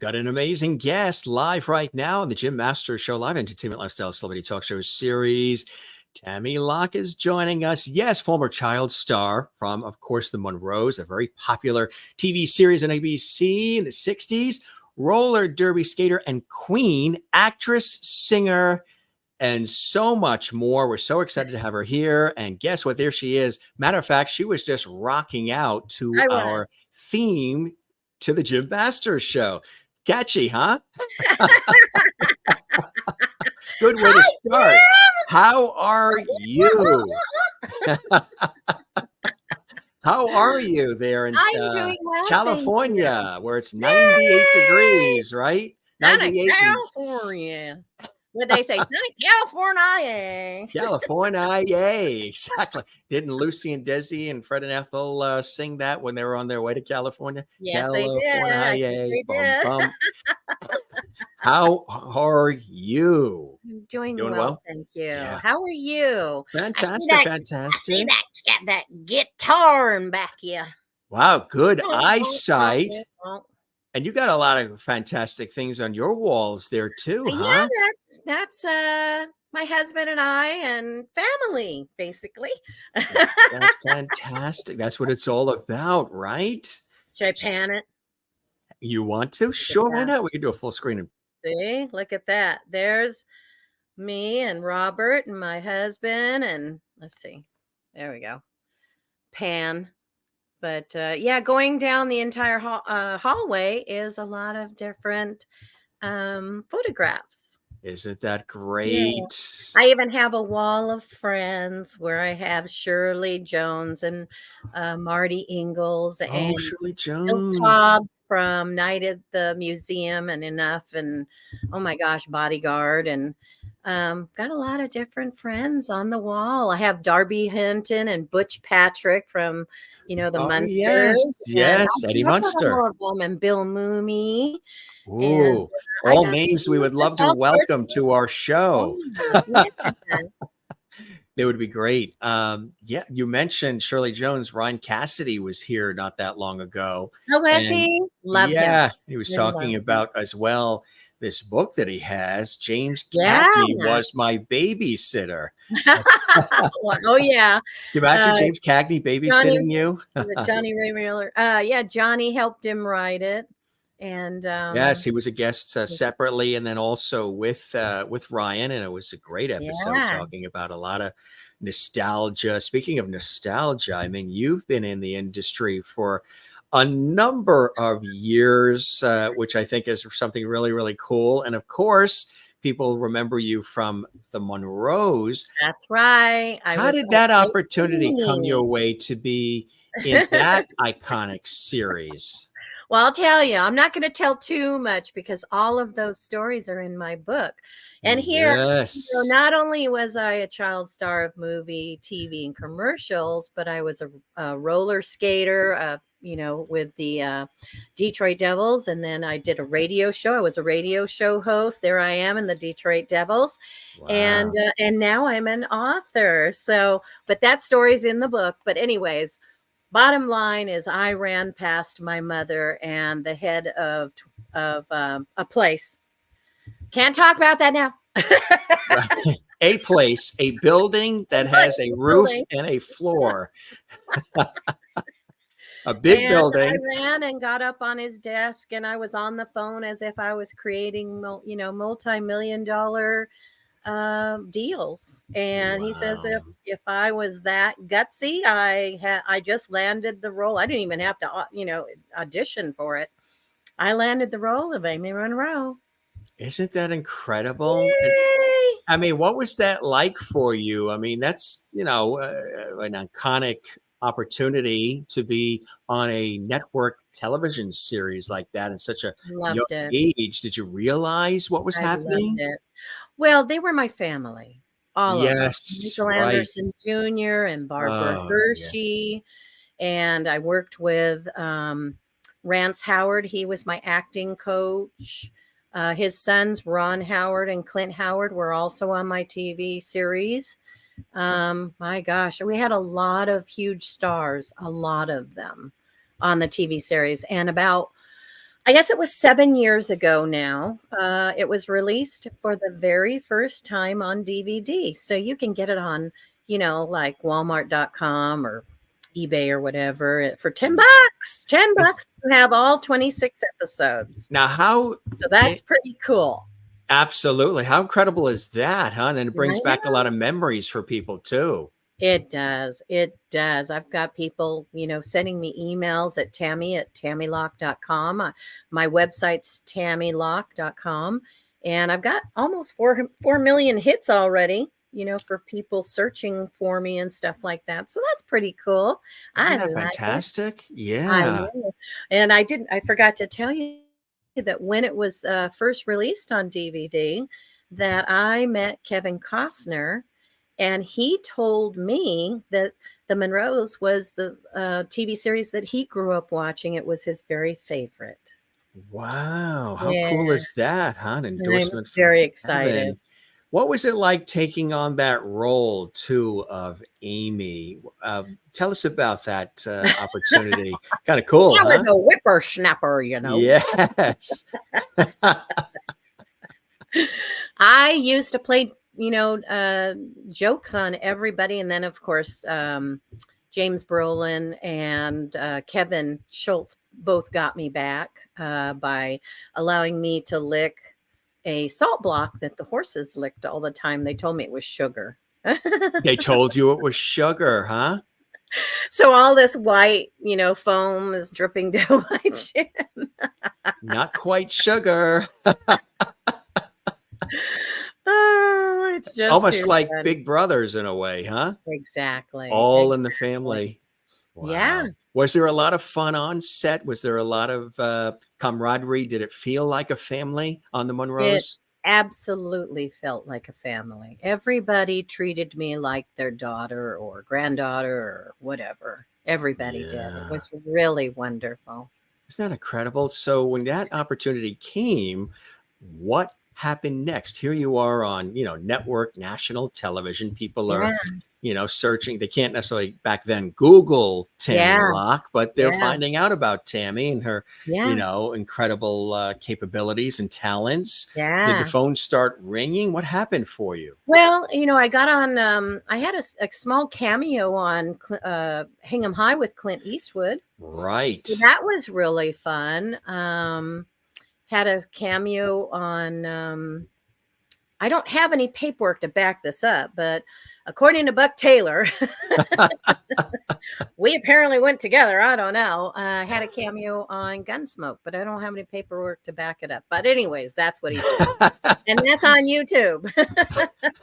got an amazing guest live right now on the Jim Masters Show, live entertainment, lifestyle, celebrity talk show series. Tammy Locke is joining us. Yes, former child star from, of course, the Monroes, a very popular TV series on ABC in the 60s. Roller derby skater and queen, actress, singer, and so much more. We're so excited to have her here. And guess what? There she is. Matter of fact, she was just rocking out to our theme to the Jim Masters Show. Catchy, huh? Good way to start. How are you? How are you there in California, where it's 98 degrees, right? Sunny California. What they say, sunny California. California, yay. Exactly. Didn't Lucy and Desi and Fred and Ethel sing that when they were on their way to California? Yes, California, they did. Bum, bum. How are you? I'm doing well, thank you. Yeah. How are you? Fantastic, fantastic. I see that guitar in back of you. Wow, good eyesight. And you got a lot of fantastic things on your walls there too, huh? Yeah, that's my husband and I and family, basically. That's fantastic. That's what it's all about, right? Should I pan it? You want to? Sure, why not? We can do a full screen. See, look at that. There's me and Robert and my husband, and let's see. There we go. Pan. But yeah, going down the entire hallway is a lot of different photographs. Isn't that great? Yeah. I even have a wall of friends where I have Shirley Jones and Marty Ingalls and Shirley Jones. Bill Cobbs from Night at the Museum and Enough and oh my gosh, Bodyguard and got a lot of different friends on the wall. I have Darby Hinton and Butch Patrick from the Munsters. Yes, Eddie Munster. And Bill Mooney. Ooh, all names we would love to welcome to our show. They would be great. Yeah, you mentioned Shirley Jones. Ryan Cassidy was here not that long ago. Oh, was he? Love him. Yeah, he was talking about as well this book that he has. James Cagney was my babysitter. Oh yeah. Can you imagine James Cagney babysitting you? Johnny Ray Miller. Yeah, Johnny helped him write it. And yes, he was a guest separately and then also with Ryan, and it was a great episode talking about a lot of nostalgia. Speaking of nostalgia, I mean, you've been in the industry for a number of years, which I think is something really, really cool. And of course, people remember you from the Monroes. That's right. How did that opportunity come your way to be in that iconic series? Well, I'll tell you, I'm not going to tell too much because all of those stories are in my book. And here, not only was I a child star of movie, TV, and commercials, but I was a roller skater, with the Detroit Devils. And then I did a radio show. I was a radio show host. There I am in the Detroit Devils. Wow. And now I'm an author. So, but that story's in the book. But anyways, bottom line is I ran past my mother and the head of a place. Can't talk about that now. A place, a building that has a roof and a floor. A big building. I ran and got up on his desk and I was on the phone as if I was creating, multi-million-dollar deals. And he says, if I was that gutsy, I just landed the role. I didn't even have to, audition for it. I landed the role of Amy Monroe. Isn't that incredible? I mean, what was that like for you? I mean, that's, an iconic opportunity to be on a network television series like that in such a young age. Did you realize what was happening? Well, they were my family. All of them. Michael Anderson Jr. and Barbara Hershey. Yeah. And I worked with Rance Howard. He was my acting coach. His sons, Ron Howard and Clint Howard, were also on my TV series. My gosh, we had a lot of huge stars, a lot of them on the TV series. And about I guess it was 7 years ago now. It was released for the very first time on DVD. So you can get it on, like Walmart.com or eBay or whatever for $10. Is $10 to have all 26 episodes. now how So that's pretty cool. absolutely. How incredible is that, huh? And it brings I back a know. lot of memories for people too. It does. It does. I've got people, sending me emails at tammylocke.com. My website's tammylocke.com. And I've got almost 4 million hits already, for people searching for me and stuff like that. So that's pretty cool. Isn't I that like it. fantastic? I Yeah. know. And I forgot to tell you that when it was first released on DVD, that I met Kevin Costner. And he told me that the Monroes was the TV series that he grew up watching. It was his very favorite. Wow. How Yeah, cool is that, huh? An I'm endorsement from very excited. Kevin. What was it like taking on that role too of Amy? Tell us about that opportunity. Kind of cool, I huh? was a whippersnapper, Yes. I used to play, jokes on everybody. And then, of course, James Brolin and Kevin Schultz both got me back by allowing me to lick a salt block that the horses licked all the time. They told me it was sugar. They told you it was sugar, huh? So all this white, foam is dripping down my chin. Not quite sugar. Oh, it's just Almost like funny. big brothers in a way, huh? Exactly. All in the family. Wow. Yeah. Was there a lot of fun on set? Was there a lot of camaraderie? Did it feel like a family on the It Monroes? absolutely felt like a family. Everybody treated me like their daughter or granddaughter or whatever. Everybody did. It Yeah. was really wonderful. Isn't that incredible? So when that opportunity came, what happened next? Here you are on, network national television. People are, Yeah. searching. They can't necessarily back then Google Tammy Yeah. Locke, but they're Yeah. finding out about Tammy and her, Yeah. incredible capabilities and talents. Did the Yeah. phone start ringing? What happened for you? Well, I got on, I had a small cameo on Hang 'em High with Clint Eastwood. Right. So that was really fun. Had a cameo on, I don't have any paperwork to back this up, but according to Buck Taylor, we apparently went together. I don't know. Had a cameo on Gunsmoke, but I don't have any paperwork to back it up. But anyways, that's what he said. And that's on YouTube.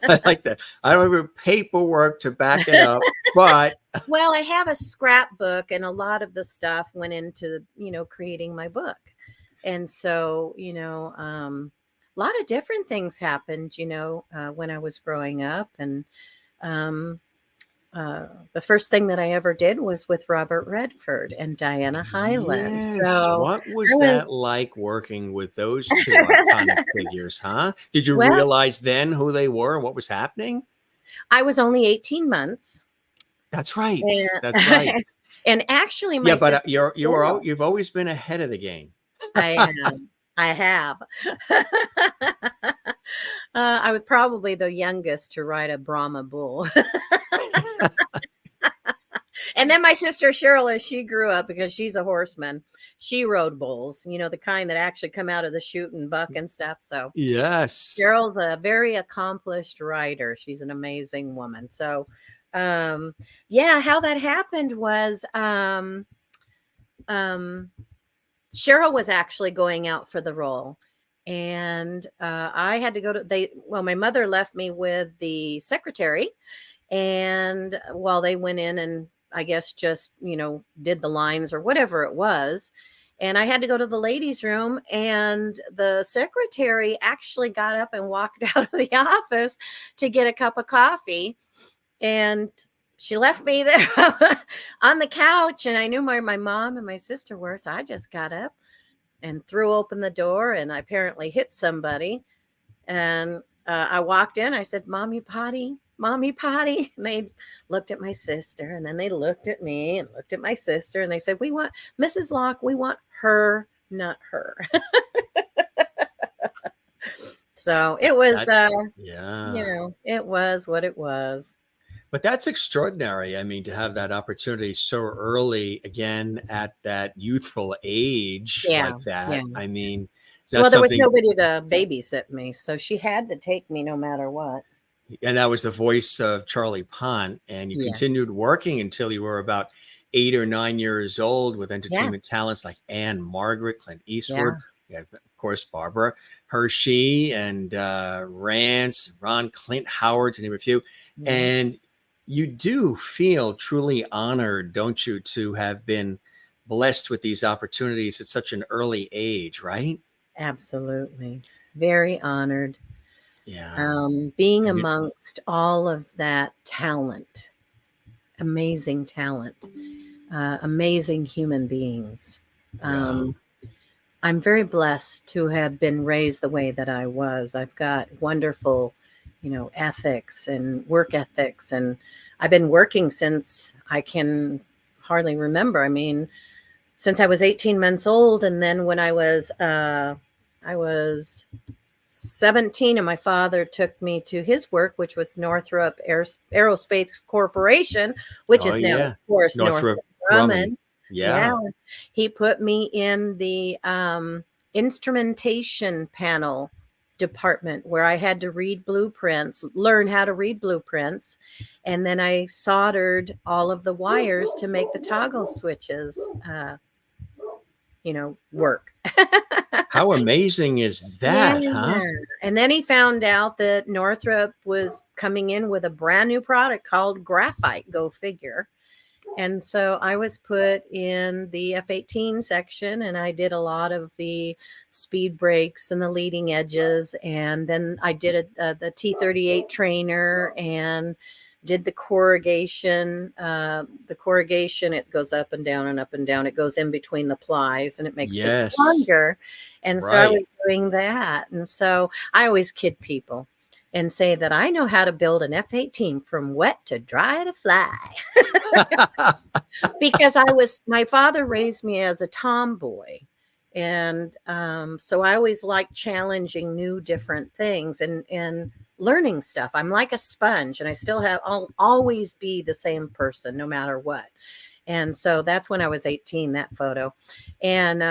I like that. I don't have paperwork to back it up, but Well, I have a scrapbook, and a lot of the stuff went into, creating my book. And so, a lot of different things happened, when I was growing up. And um, the first thing that I ever did was with Robert Redford and Diana Hyland. yes. So What was I was, that like working with those two iconic figures, huh? Did you well, realize then who they were and what was happening? I was only 18 months. That's right. And, That's right. and actually, my Yeah, but sister, you've always been ahead of the game. I have. I have. I was probably the youngest to ride a Brahma bull. And then my sister Cheryl, as she grew up, because she's a horseman, she rode bulls, the kind that actually come out of the chute and buck and stuff. So Yes. Cheryl's a very accomplished rider. She's an amazing woman. So, how that happened was Cheryl was actually going out for the role. And I had to go to my mother left me with the secretary, and while they went in and I guess just, did the lines or whatever it was. And I had to go to the ladies' room, and the secretary actually got up and walked out of the office to get a cup of coffee. And she left me there on the couch, and I knew where my mom and my sister were. So I just got up and threw open the door, and I apparently hit somebody. And I walked in. I said, "Mommy potty, mommy potty." And they looked at my sister, and then they looked at me and looked at my sister, and they said, "We want Mrs. Locke. We want her not her. So it was, yeah. It was what it was. But that's extraordinary. I mean, to have that opportunity so early, again, at that youthful age Yeah. like that. Yeah. I mean, Well, that's there was something. nobody to babysit me, so she had to take me no matter what. And that was the voice of Charlie Pont. And you Yes. continued working until you were about 8 or 9 years old with Yeah. entertainment talents like Ann-Margret, Clint Eastwood. Yeah. Yeah, of course, Barbara Hershey and Rance, Ron Clint Howard, to name a few. Yeah. And you do feel truly honored, don't you, to have been blessed with these opportunities at such an early age, right? Absolutely. Very honored. Yeah. Being And you, amongst all of that talent, amazing talent, amazing human beings. yeah. I'm very blessed to have been raised the way that I was. I've got wonderful, ethics and work ethics, and I've been working since I can hardly remember. I mean, since I was 18 months old, and then when I was 17, and my father took me to his work, which was Northrop Aerospace Corporation, which Oh, is now, of yeah. course, Northrop Northrop Grumman. Grumman. Yeah, Yeah. he put me in the instrumentation panel department where I had to read blueprints, learn how to read blueprints, and then I soldered all of the wires to make the toggle switches, work. How amazing is Yeah. that, huh? And then he found out that Northrop was coming in with a brand new product called graphite, go figure. And so I was put in the F-18 section, and I did a lot of the speed brakes and the leading edges. And then I did the T-38 trainer and did the corrugation. The corrugation, it goes up and down and up and down. It goes in between the plies and it makes it Yes. stronger. And so I Right. was doing that. And so I always kid people and say that I know how to build an F-18 from wet to dry to fly. Because my father raised me as a tomboy. And so I always like challenging new different things and learning stuff. I'm like a sponge, and I'll always be the same person no matter what. And so that's when I was 18, that photo. And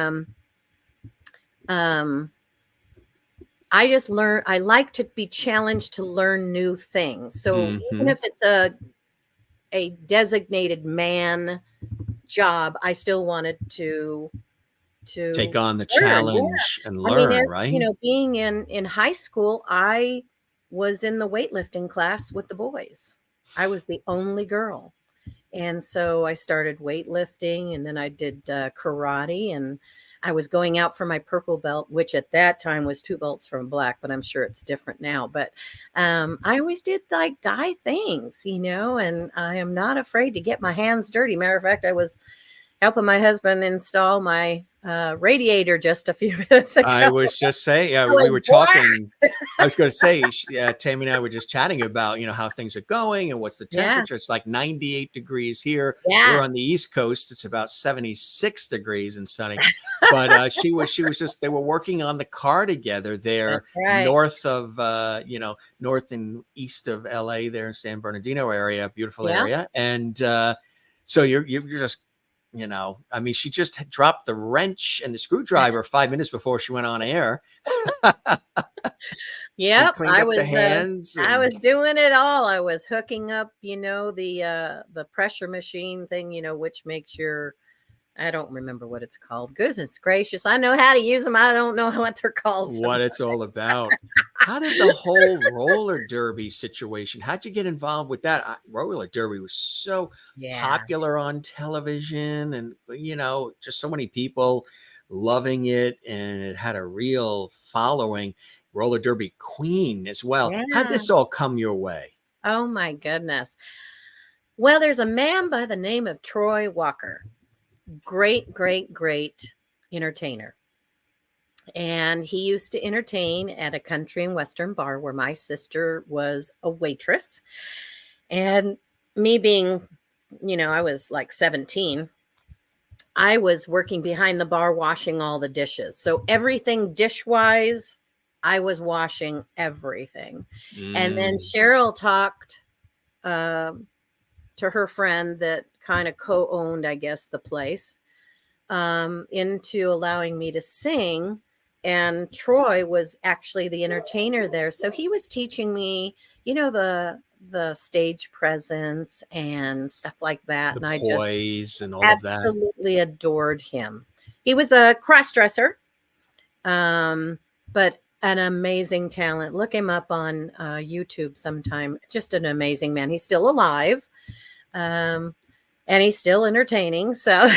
I just I like to be challenged to learn new things. So even if it's a designated man job, I still wanted to Take on the learn. Yeah. challenge and I mean, learn, right? being in high school, I was in the weightlifting class with the boys. I was the only girl. And so I started weightlifting, and then I did karate, and I was going out for my purple belt, which at that time was 2 belts from black, but I'm sure it's different now. But I always did like guy things, and I am not afraid to get my hands dirty. Matter of fact, I was helping my husband install my radiator just a few minutes ago. I was just saying, we were talking. I was going to say, Tammy and I were just chatting about, how things are going and what's the temperature. It's like 98 degrees here. Yeah. We're on the East Coast. It's about 76 degrees and sunny. But she was just, they were working on the car together there. That's right. North of, north and east of LA there in San Bernardino area, beautiful area. And so you're just, I mean, she just dropped the wrench and the screwdriver 5 minutes before she went on air. Yep, I was doing it all. I was hooking up, the pressure machine thing, which makes I don't remember what it's called. Goodness gracious, I know how to use them. I don't know what they're called. What it's all about. How did the whole roller derby situation? How'd you get involved with that? Roller derby was so popular on television, and just so many people loving it, and it had a real following. Roller derby queen as well. Yeah. How'd this all come your way? Oh my goodness. Well, there's a man by the name of Troy Walker. Great, great, great entertainer. And he used to entertain at a country and western bar where my sister was a waitress. And me being, I was like 17. I was working behind the bar washing all the dishes. So everything dish-wise, I was washing everything. And then Cheryl talked to her friend that kind of co-owned, I guess, the place, into allowing me to sing. And Troy was actually the entertainer there. So he was teaching me, the stage presence and stuff like that. The And I poise just and all of that. absolutely adored him. He was a cross-dresser, but an amazing talent. Look him up on YouTube sometime. Just an amazing man. He's still alive. And he's still entertaining. So,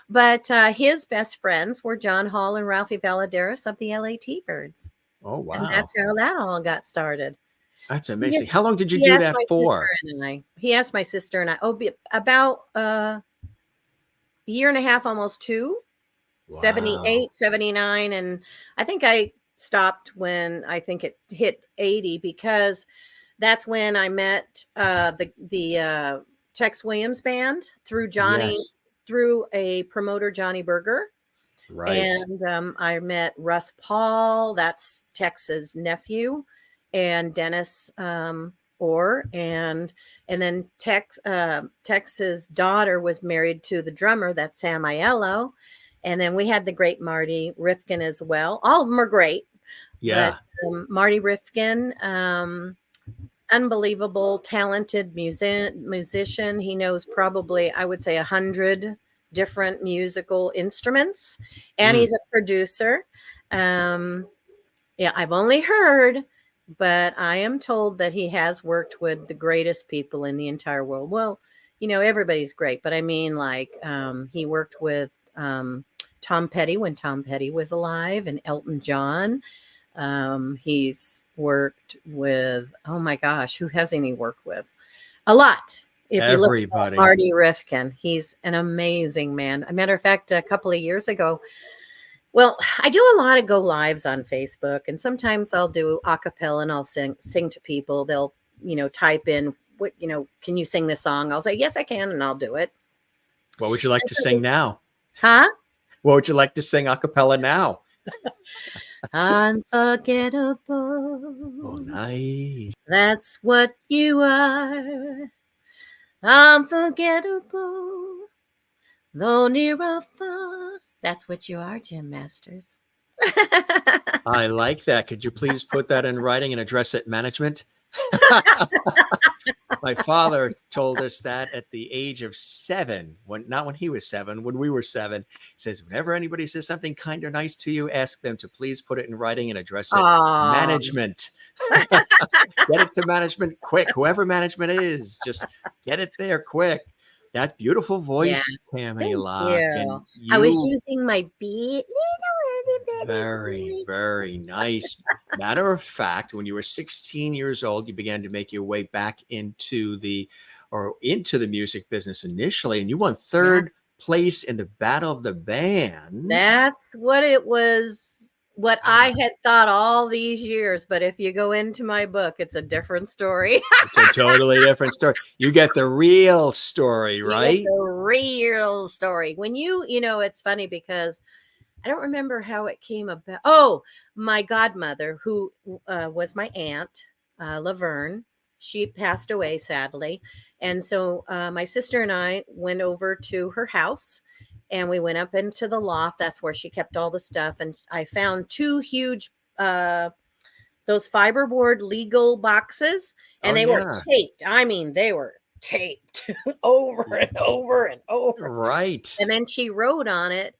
but his best friends were John Hall and Ralphie Valadares of the LA T-Birds. Oh, wow. And that's how that all got started. That's amazing. How long did you do that for? He asked my sister and I, about a year and a half, almost 2, wow. 78, 79. And I think I stopped when I think it hit 80, because that's when I met the Tex Williams band through Johnny, through a promoter, Johnny Berger. Right. And I met Russ Paul, that's Tex's nephew, and Dennis Orr, and then Tex's daughter was married to the drummer, that's Sam Aiello. And then we had the great Marty Rifkin as well. All of them are great. Yeah. But Marty Rifkin, unbelievable, talented musician. He knows probably, I would say, 100 different musical instruments, and he's a producer. Yeah, I've only heard, but I am told that he has worked with the greatest people in the entire world. Well, everybody's great, but I mean, like, he worked with Tom Petty when Tom Petty was alive, and Elton John. He's worked with, oh my gosh, who hasn't he worked with? A lot. If everybody. You look at Marty Rifkin, he's an amazing man. As a matter of fact, a couple of years ago, well, I do a lot of go lives on Facebook, and sometimes I'll do a cappella and I'll sing to people. They'll, type in, what, can you sing this song? I'll say, yes, I can, and I'll do it. What would you like to sing now? Huh? What would you like to sing a cappella now? Unforgettable. Oh, nice. That's what you are. Unforgettable. Though near or far. That's what you are, Jim Masters. I like that. Could you please put that in writing and address it management? My father told us that at the age of 7, not when he was 7, when we were 7. He says, whenever anybody says something kind or nice to you, ask them to please put it in writing and address it management. Get it to management quick. Whoever management is, just get it there quick. That beautiful voice, Tammy Locke. I was using my beat. Very, very nice. Matter of fact, when you were 16 years old, you began to make your way back into the music business initially, and you won 3rd place in the Battle of the Bands. That's what it was. What I had thought all these years, but if you go into my book, it's a different story. It's a totally different story. You get the real story, right? The real story. When it's funny because I don't remember how it came about. Oh, my godmother, who was my aunt, Laverne, she passed away, sadly. And so my sister and I went over to her house, and we went up into the loft. That's where she kept all the stuff. And I found 2 huge, those fiberboard legal boxes, and they were taped. I mean, they were taped over and over and over. Right. And then she wrote on it,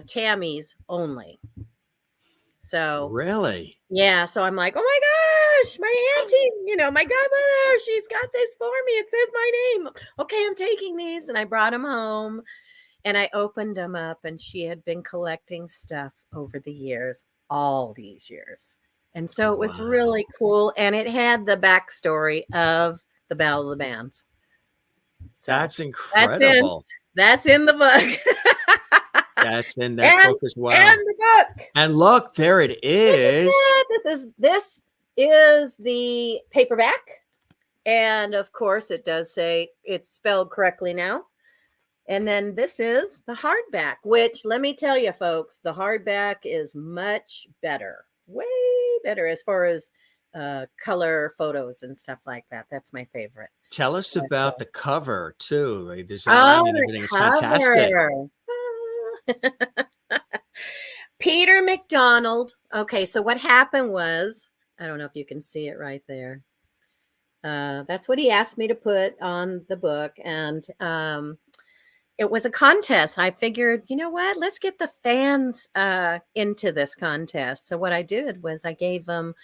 Tammy's only. So really, yeah. So I'm like, oh my gosh, my auntie, my godmother, she's got this for me. It says my name. Okay, I'm taking these, and I brought them home, and I opened them up, and she had been collecting stuff over the years, all these years, and so it was really cool, and it had the backstory of the Battle of the Bands. So that's incredible. That's in the book. That's in that book as well. And the book. And look, there it is. This is the paperback. And of course, it does say it's spelled correctly now. And then this is the hardback, which let me tell you, folks, the hardback is much better, way better as far as color photos and stuff like that. That's my favorite. Tell us about the cover too. The Oh, design and everything is fantastic. the cover. Peter McDonald. Okay, so what happened was, I don't know if you can see it right there. That's what he asked me to put on the book. And it was a contest. I figured, you know what? Let's get the fans into this contest. So what I did was I gave them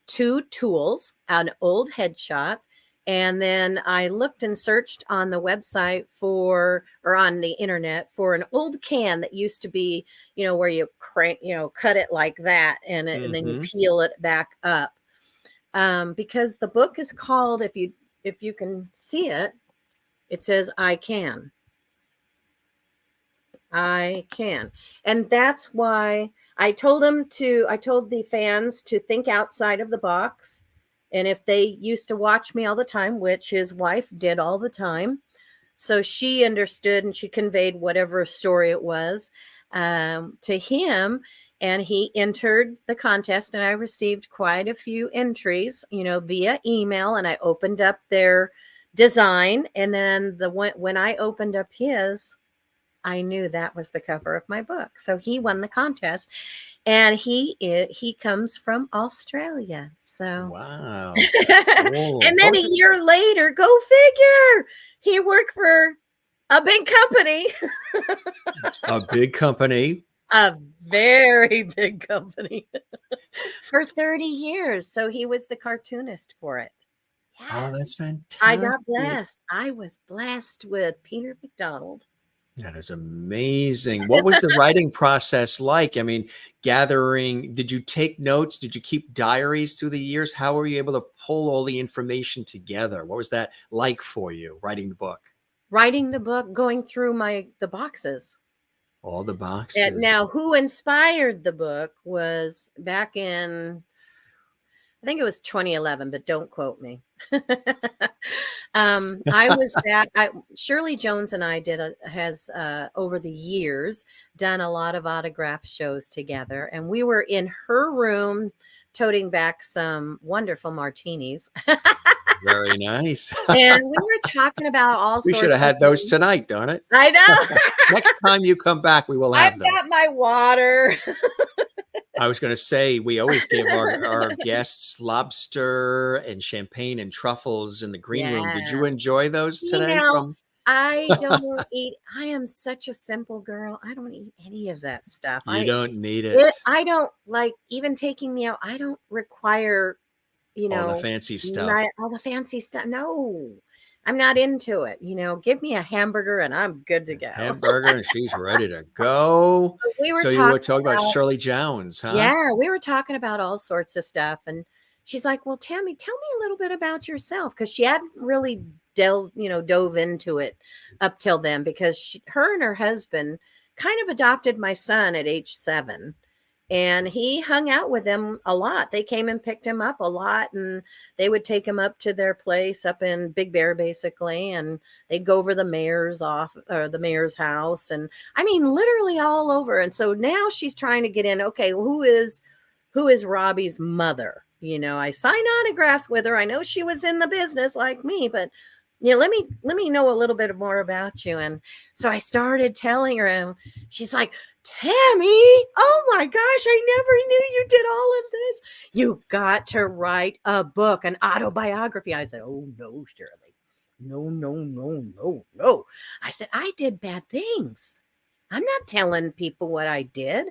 2 tools, an old headshot, and then I looked and searched on the website or on the internet for an old can that used to be, where you crank, cut it like that, and then you peel it back up. Because the book is called, if you can see it, it says I can. And that's why I told the fans to think outside of the box. And if they used to watch me all the time, which his wife did all the time, so she understood and she conveyed whatever story it was to him. And he entered the contest, and I received quite a few entries, via email. And I opened up their design. And then when I opened up his, I knew that was the cover of my book. So he won the contest, and he comes from Australia. So wow. And then a year later, go figure, he worked for a big company. A big company. A very big company for 30 years. So he was the cartoonist for it. Yeah. Oh, that's fantastic. I got blessed. I was blessed with Peter McDonald. That is amazing. What was the writing process like? I mean, did you take notes? Did you keep diaries through the years? How were you able to pull all the information together? What was that like for you, writing the book? Writing the book, going through the boxes. All the boxes. And now, who inspired the book was back in, I think it was 2011, but don't quote me. I was back. Shirley Jones and I has over the years done a lot of autograph shows together, and we were in her room toting back some wonderful martinis. Very nice. And we were talking about all sorts. We should have had those tonight, don't it? I know. Next time you come back, we will have them. I've got my water. I was going to say, we always give our guests lobster and champagne and truffles in the green room. Did you enjoy those today? I don't eat. I am such a simple girl. I don't eat any of that stuff. You don't need it. I don't like even taking me out. I don't require, all the fancy stuff. All the fancy stuff. No, I'm not into it. Give me a hamburger and I'm good to go. Hamburger and she's ready to go. You were talking about Shirley Jones, huh? Yeah, we were talking about all sorts of stuff. And she's like, well, Tammy, tell me a little bit about yourself. Because she hadn't really dove into it up till then, because her and her husband kind of adopted my son at age 7. And he hung out with them a lot. They came and picked him up a lot, and they would take him up to their place up in Big Bear, basically. And they'd go over the mayor's house. And I mean, literally all over. And so now she's trying to get in. Okay, who is Robbie's mother? I signed autographs with her. I know she was in the business like me, but let me know a little bit more about you. And so I started telling her, and she's like, Tammy, oh my gosh, I never knew you did all of this. You got to write a book, an autobiography. I said, oh no, Shirley. No. I said, I did bad things. I'm not telling people what I did.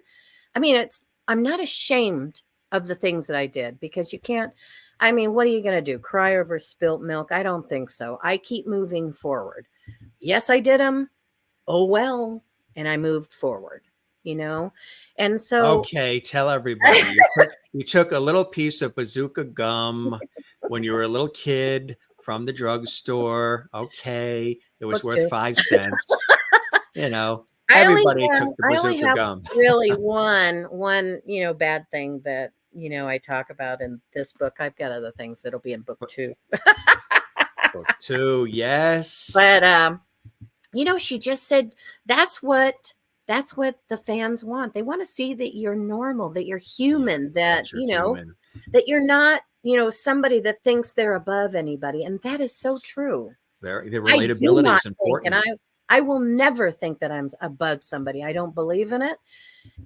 I mean, I'm not ashamed of the things that I did, because you can't. I mean, what are you going to do? Cry over spilt milk? I don't think so. I keep moving forward. Yes, I did them. Oh, well. And I moved forward, And so. Okay, tell everybody. You took a little piece of bazooka gum when you were a little kid from the drugstore. Okay. It was worth 5 cents. Everybody took the bazooka gum. Really one, bad thing that, I talk about in this book. I've got other things that'll be in book 2. Book 2, yes. But she just said that's what the fans want. They want to see that you're normal, that you're human, that you're human. that you're not, somebody that thinks they're above anybody. And that is so true. The I do relatability not is think, important. and I will never think that I'm above somebody. I don't believe in it.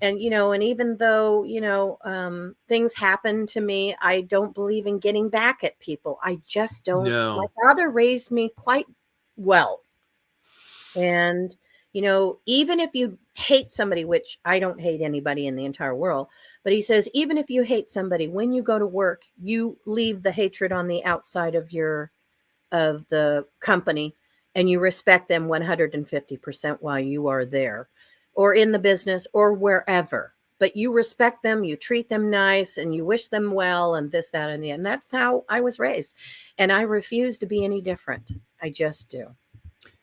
And, and even though, things happen to me, I don't believe in getting back at people. I just don't. My No. father raised me quite well. And, even if you hate somebody, which I don't hate anybody in the entire world, but he says, even if you hate somebody, when you go to work, you leave the hatred on the outside of the company, and you respect them 150% while you are there or in the business or wherever. But you respect them, you treat them nice, and you wish them well, and this, that, and the end. That's how I was raised. And I refuse to be any different. I just do.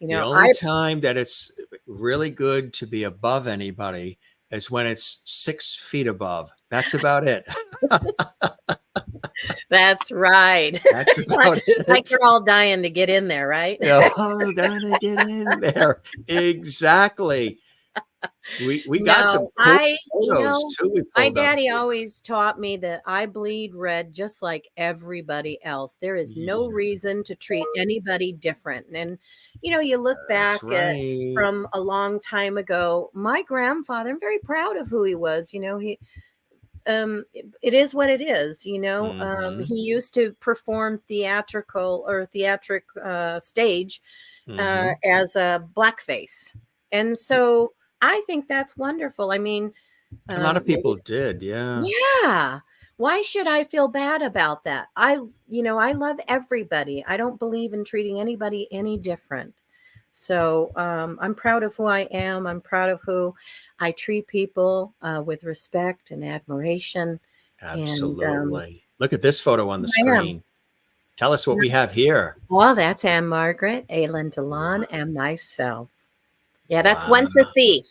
The only time that it's really good to be above anybody is when it's 6 feet above. That's about it. That's right. That's about it. Like they're all dying to get in there, right? Oh, dying to get in there. Exactly. We got some cool photos too. My daddy always taught me that I bleed red just like everybody else. There is no reason to treat anybody different. And you look back at from a long time ago, my grandfather, I'm very proud of who he was. He it is what it is. He used to perform theatric stage as a blackface. And so I think that's wonderful. I mean, a lot of people did. Yeah. Yeah. Why should I feel bad about that? I love everybody. I don't believe in treating anybody any different. So I'm proud of who I am. I'm proud of who I treat people with respect and admiration. Absolutely. And, look at this photo on the screen. Tell us what we have here. Well, that's Ann-Margret, Alain Delon, and myself. Yeah, that's Once a Thief.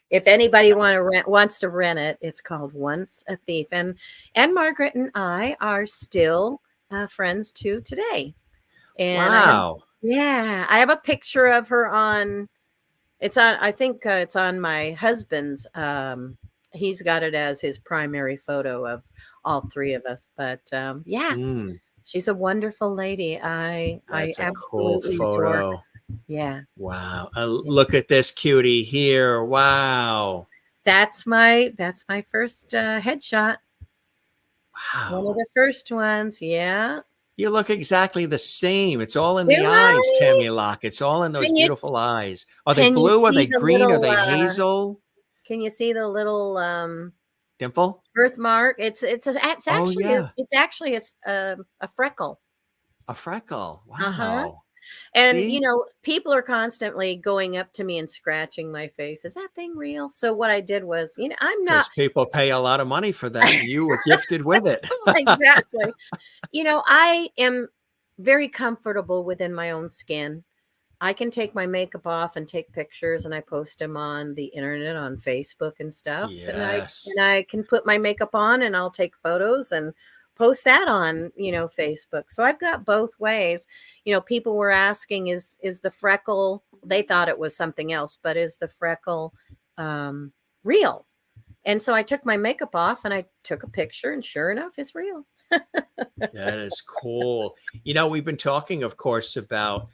If anybody wants to rent it, it's called Once a Thief. And Ann-Margret and I are still friends to today. And I have a picture of her on. I think it's on my husband's. He's got it as his primary photo of all three of us. But she's a wonderful lady. I absolutely adore her. Yeah. Wow. Look at this cutie here. Wow. That's my first headshot. Wow. One of the first ones. Yeah. You look exactly the same. It's all in the eyes, Tammy Locke. It's all in those beautiful eyes. Are they blue? Are they green? Are they hazel? Can you see the little dimple? Birthmark. It's actually a freckle. A freckle. Wow. Uh-huh. And people are constantly going up to me and scratching my face. Is that thing real? So what I did was, I'm not. People pay a lot of money for that. You were gifted with it. Exactly. I am very comfortable within my own skin. I can take my makeup off and take pictures, and I post them on the internet, on Facebook and stuff. Yes. And I can put my makeup on, and I'll take photos and post that on, Facebook. So I've got both ways. People were asking, is the freckle, they thought it was something else, but is the freckle real? And so I took my makeup off and I took a picture, and sure enough, it's real. That is cool. We've been talking, of course, about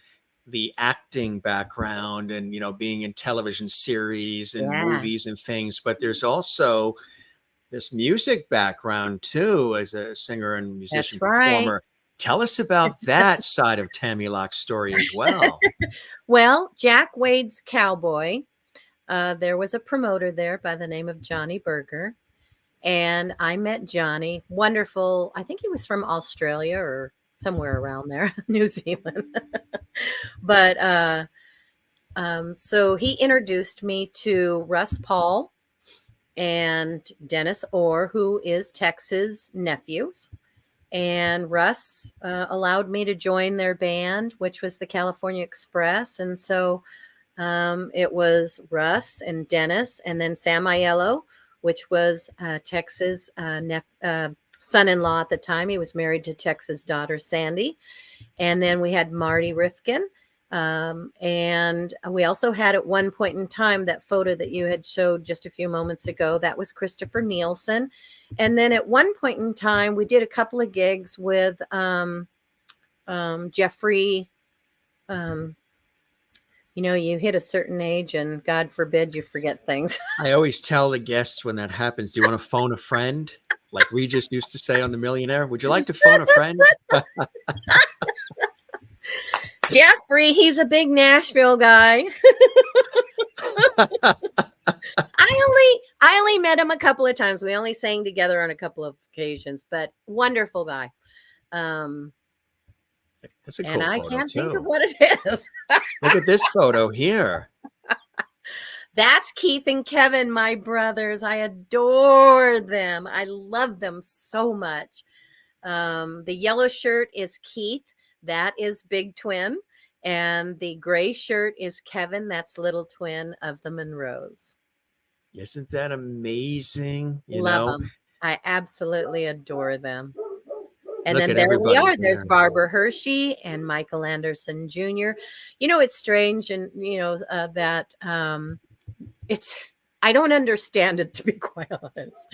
the acting background and, being in television series and movies and things, but there's also this music background too, as a singer and musician performer. Tell us about that side of Tammy Locke's story as well. Well, Jack Wade's Cowboy. There was a promoter there by the name of Johnny Berger. And I met Johnny. Wonderful. I think he was from Australia or somewhere around there, New Zealand. But so he introduced me to Russ Paul and Dennis Orr, who is Tex's nephews. And Russ allowed me to join their band, which was the California Express. And so it was Russ and Dennis, and then Sam Aiello, which was Tex's son-in-law at the time. He was married to Tex's daughter, Sandy. And then we had Marty Rifkin And we also had at one point in time that photo that you had showed just a few moments ago. That was Christopher Nielsen. And then at one point in time, we did a couple of gigs with Jeffrey. You hit a certain age and God forbid you forget things. I always tell the guests when that happens, do you want to phone a friend? Like Regis used to say on The Millionaire, would you like to phone a friend? Jeffrey, he's a big Nashville guy. I only met him a couple of times. We only sang together on a couple of occasions, but wonderful guy. That's a cool and I photo can't too. think of what it is. Look at this photo here. That's Keith and Kevin, my brothers. I adore them. I love them so much. The yellow shirt is Keith. That is Big Twin. And the gray shirt is Kevin. That's little twin of the Monroes. Isn't that amazing? Love them. I absolutely adore them. And Look then there we are. There's Barbara Hershey and Michael Anderson Jr. It's strange, and that I don't understand it, to be quite honest.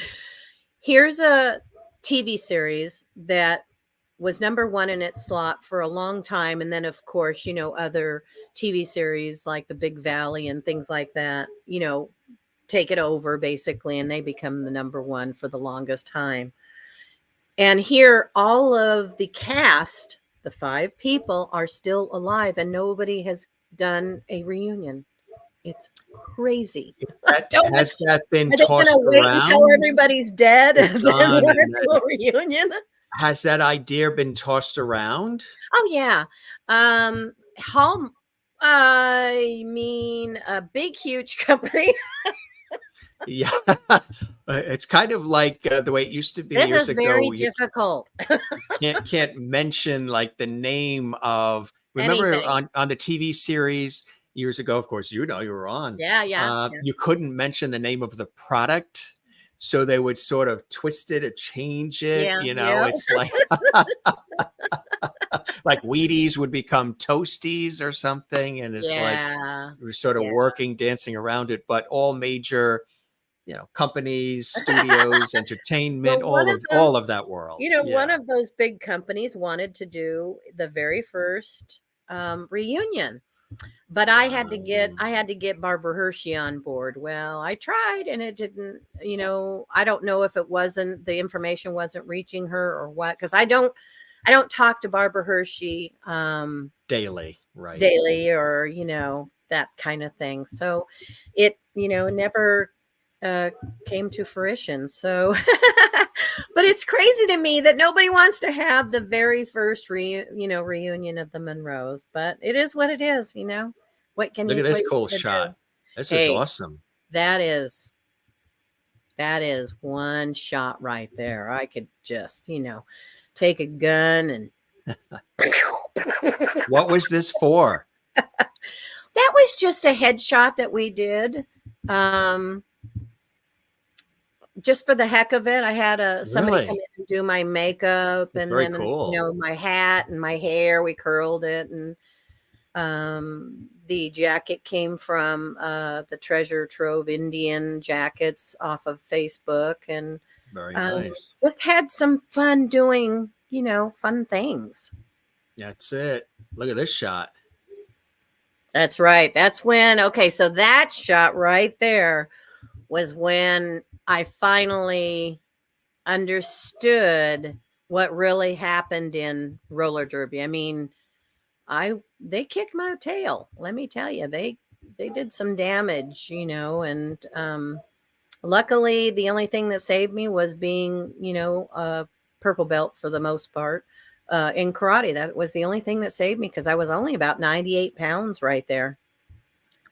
Here's a TV series that was #1 in its slot for a long time, and then of course other TV series like The Big Valley and things like that take it over basically, and they become the #1 for the longest time. And here, all of the cast, the 5 people, are still alive, and nobody has done a reunion. It's crazy. Has that been tossed around? Wait until everybody's dead and then want to do a reunion? Has that idea been tossed around? Oh yeah. I mean, a big, huge company. Yeah, it's kind of like the way it used to be this years is ago. Very difficult. can't mention like the name of. Remember on the TV series years ago? Of course, you were on. Yeah. You couldn't mention the name of the product, so they would sort of twist it or change it. Yeah. It's like like Wheaties would become Toasties or something, and it's like we're sort of working, dancing around it. But all major companies, studios, entertainment, all of that world. One of those big companies wanted to do the very first reunion, but I had to get Barbara Hershey on board. Well, I tried, and it didn't. I don't know if the information wasn't reaching her or what, because I don't talk to Barbara Hershey daily, right? Daily, or that kind of thing. So it never came to fruition. So but it's crazy to me that nobody wants to have the very first reunion of the Monroes, but it is what it is. What can look at this cool shot? This is awesome. That is one shot right there. I could just take a gun and what was this for? That was just a headshot that we did. Just for the heck of it. I had somebody come in and do my makeup. That's and then cool. My hat and my hair, we curled it, and the jacket came from the Treasure Trove Indian jackets off of Facebook, and very nice. Just had some fun doing fun things. That's it. Look at this shot. That's right. That's when so that shot right there was when I finally understood what really happened in roller derby. I mean, they kicked my tail. Let me tell you, they did some damage, and luckily the only thing that saved me was being, a purple belt for the most part in karate. That was the only thing that saved me, because I was only about 98 pounds right there.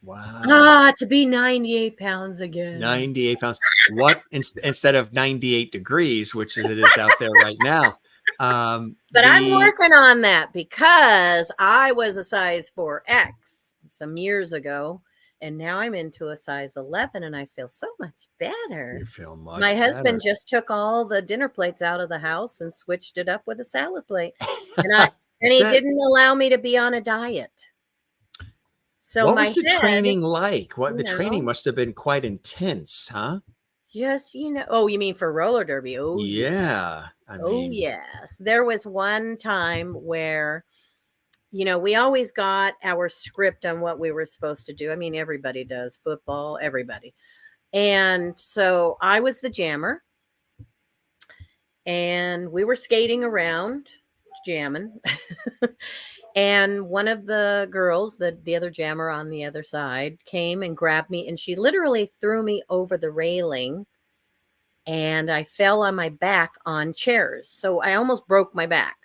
Wow. To be 98 pounds again. 98 pounds. What instead of 98 degrees, which it is out there right now. But I'm working on that, because I was a size 4X some years ago, and now I'm into a size 11, and I feel so much better. You feel much My husband just took all the dinner plates out of the house and switched it up with a salad plate. And he didn't allow me to be on a diet. So What my was the head, training like? What you the training know, must have been quite intense, huh? just, oh, you mean for roller derby? Oh, yeah. Yeah. I Oh, mean, yes. There was one time where, we always got our script on what we were supposed to do. I mean, everybody does football, everybody. And so I was the jammer, and we were skating around, jamming. And one of the girls, the other jammer on the other side, came and grabbed me, and she literally threw me over the railing, and I fell on my back on chairs. So I almost broke my back.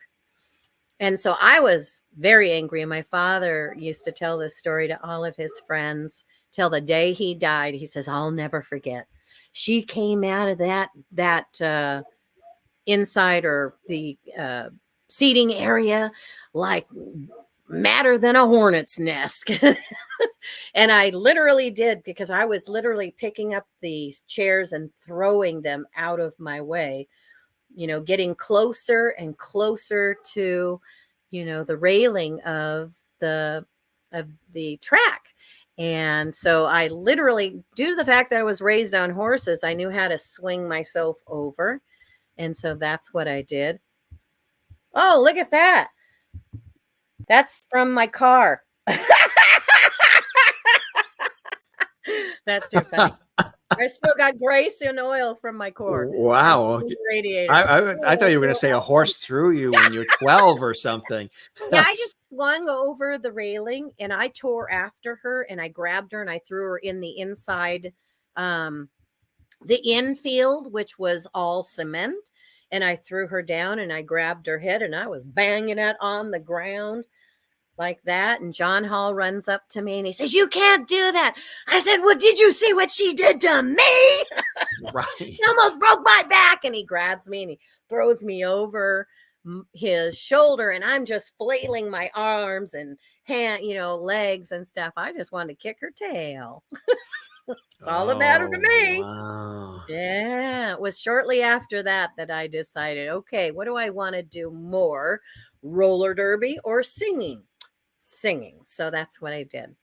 And so I was very angry. And my father used to tell this story to all of his friends till the day he died. He says, I'll never forget. She came out of that inside, or the seating area, like madder than a hornet's nest. And I literally did, because I was literally picking up these chairs and throwing them out of my way, getting closer and closer to, the railing of the track. And so I literally, due to the fact that I was raised on horses, I knew how to swing myself over. And so that's what I did. Oh, look at that. That's from my car. That's too funny. I still got grease and oil from my car. wow. Radiator. I thought you were going to say a horse threw you when you're 12 or something. Yeah, I just swung over the railing, and I tore after her, and I grabbed her and I threw her in the inside, the infield, which was all cement. And I threw her down, and I grabbed her head, and I was banging it on the ground like that. And John Hall runs up to me and he says, you can't do that. I said, well, did you see what she did to me? Right. He almost broke my back. And he grabs me and he throws me over his shoulder, and I'm just flailing my arms and legs and stuff. I just wanted to kick her tail. It's all that mattered to me. Wow. Yeah. It was shortly after that I decided, okay, what do I want to do more? Roller derby or singing? Singing. So that's what I did.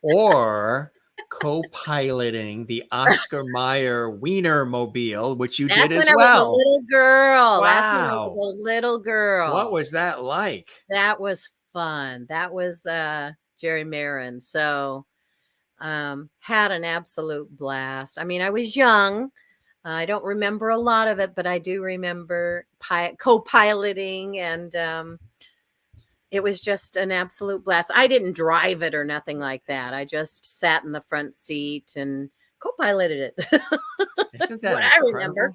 or co-piloting the Oscar Mayer Wiener Mobile, which you did as well. That's when I was a little girl. Wow. That's when I was a little girl. What was that like? That was fun. That was Jerry Marin. So had an absolute blast. I mean, I was young. I don't remember a lot of it, but I do remember co-piloting, and it was just an absolute blast. I didn't drive it or nothing like that. I just sat in the front seat and co-piloted it. Isn't that what incredible? I remember.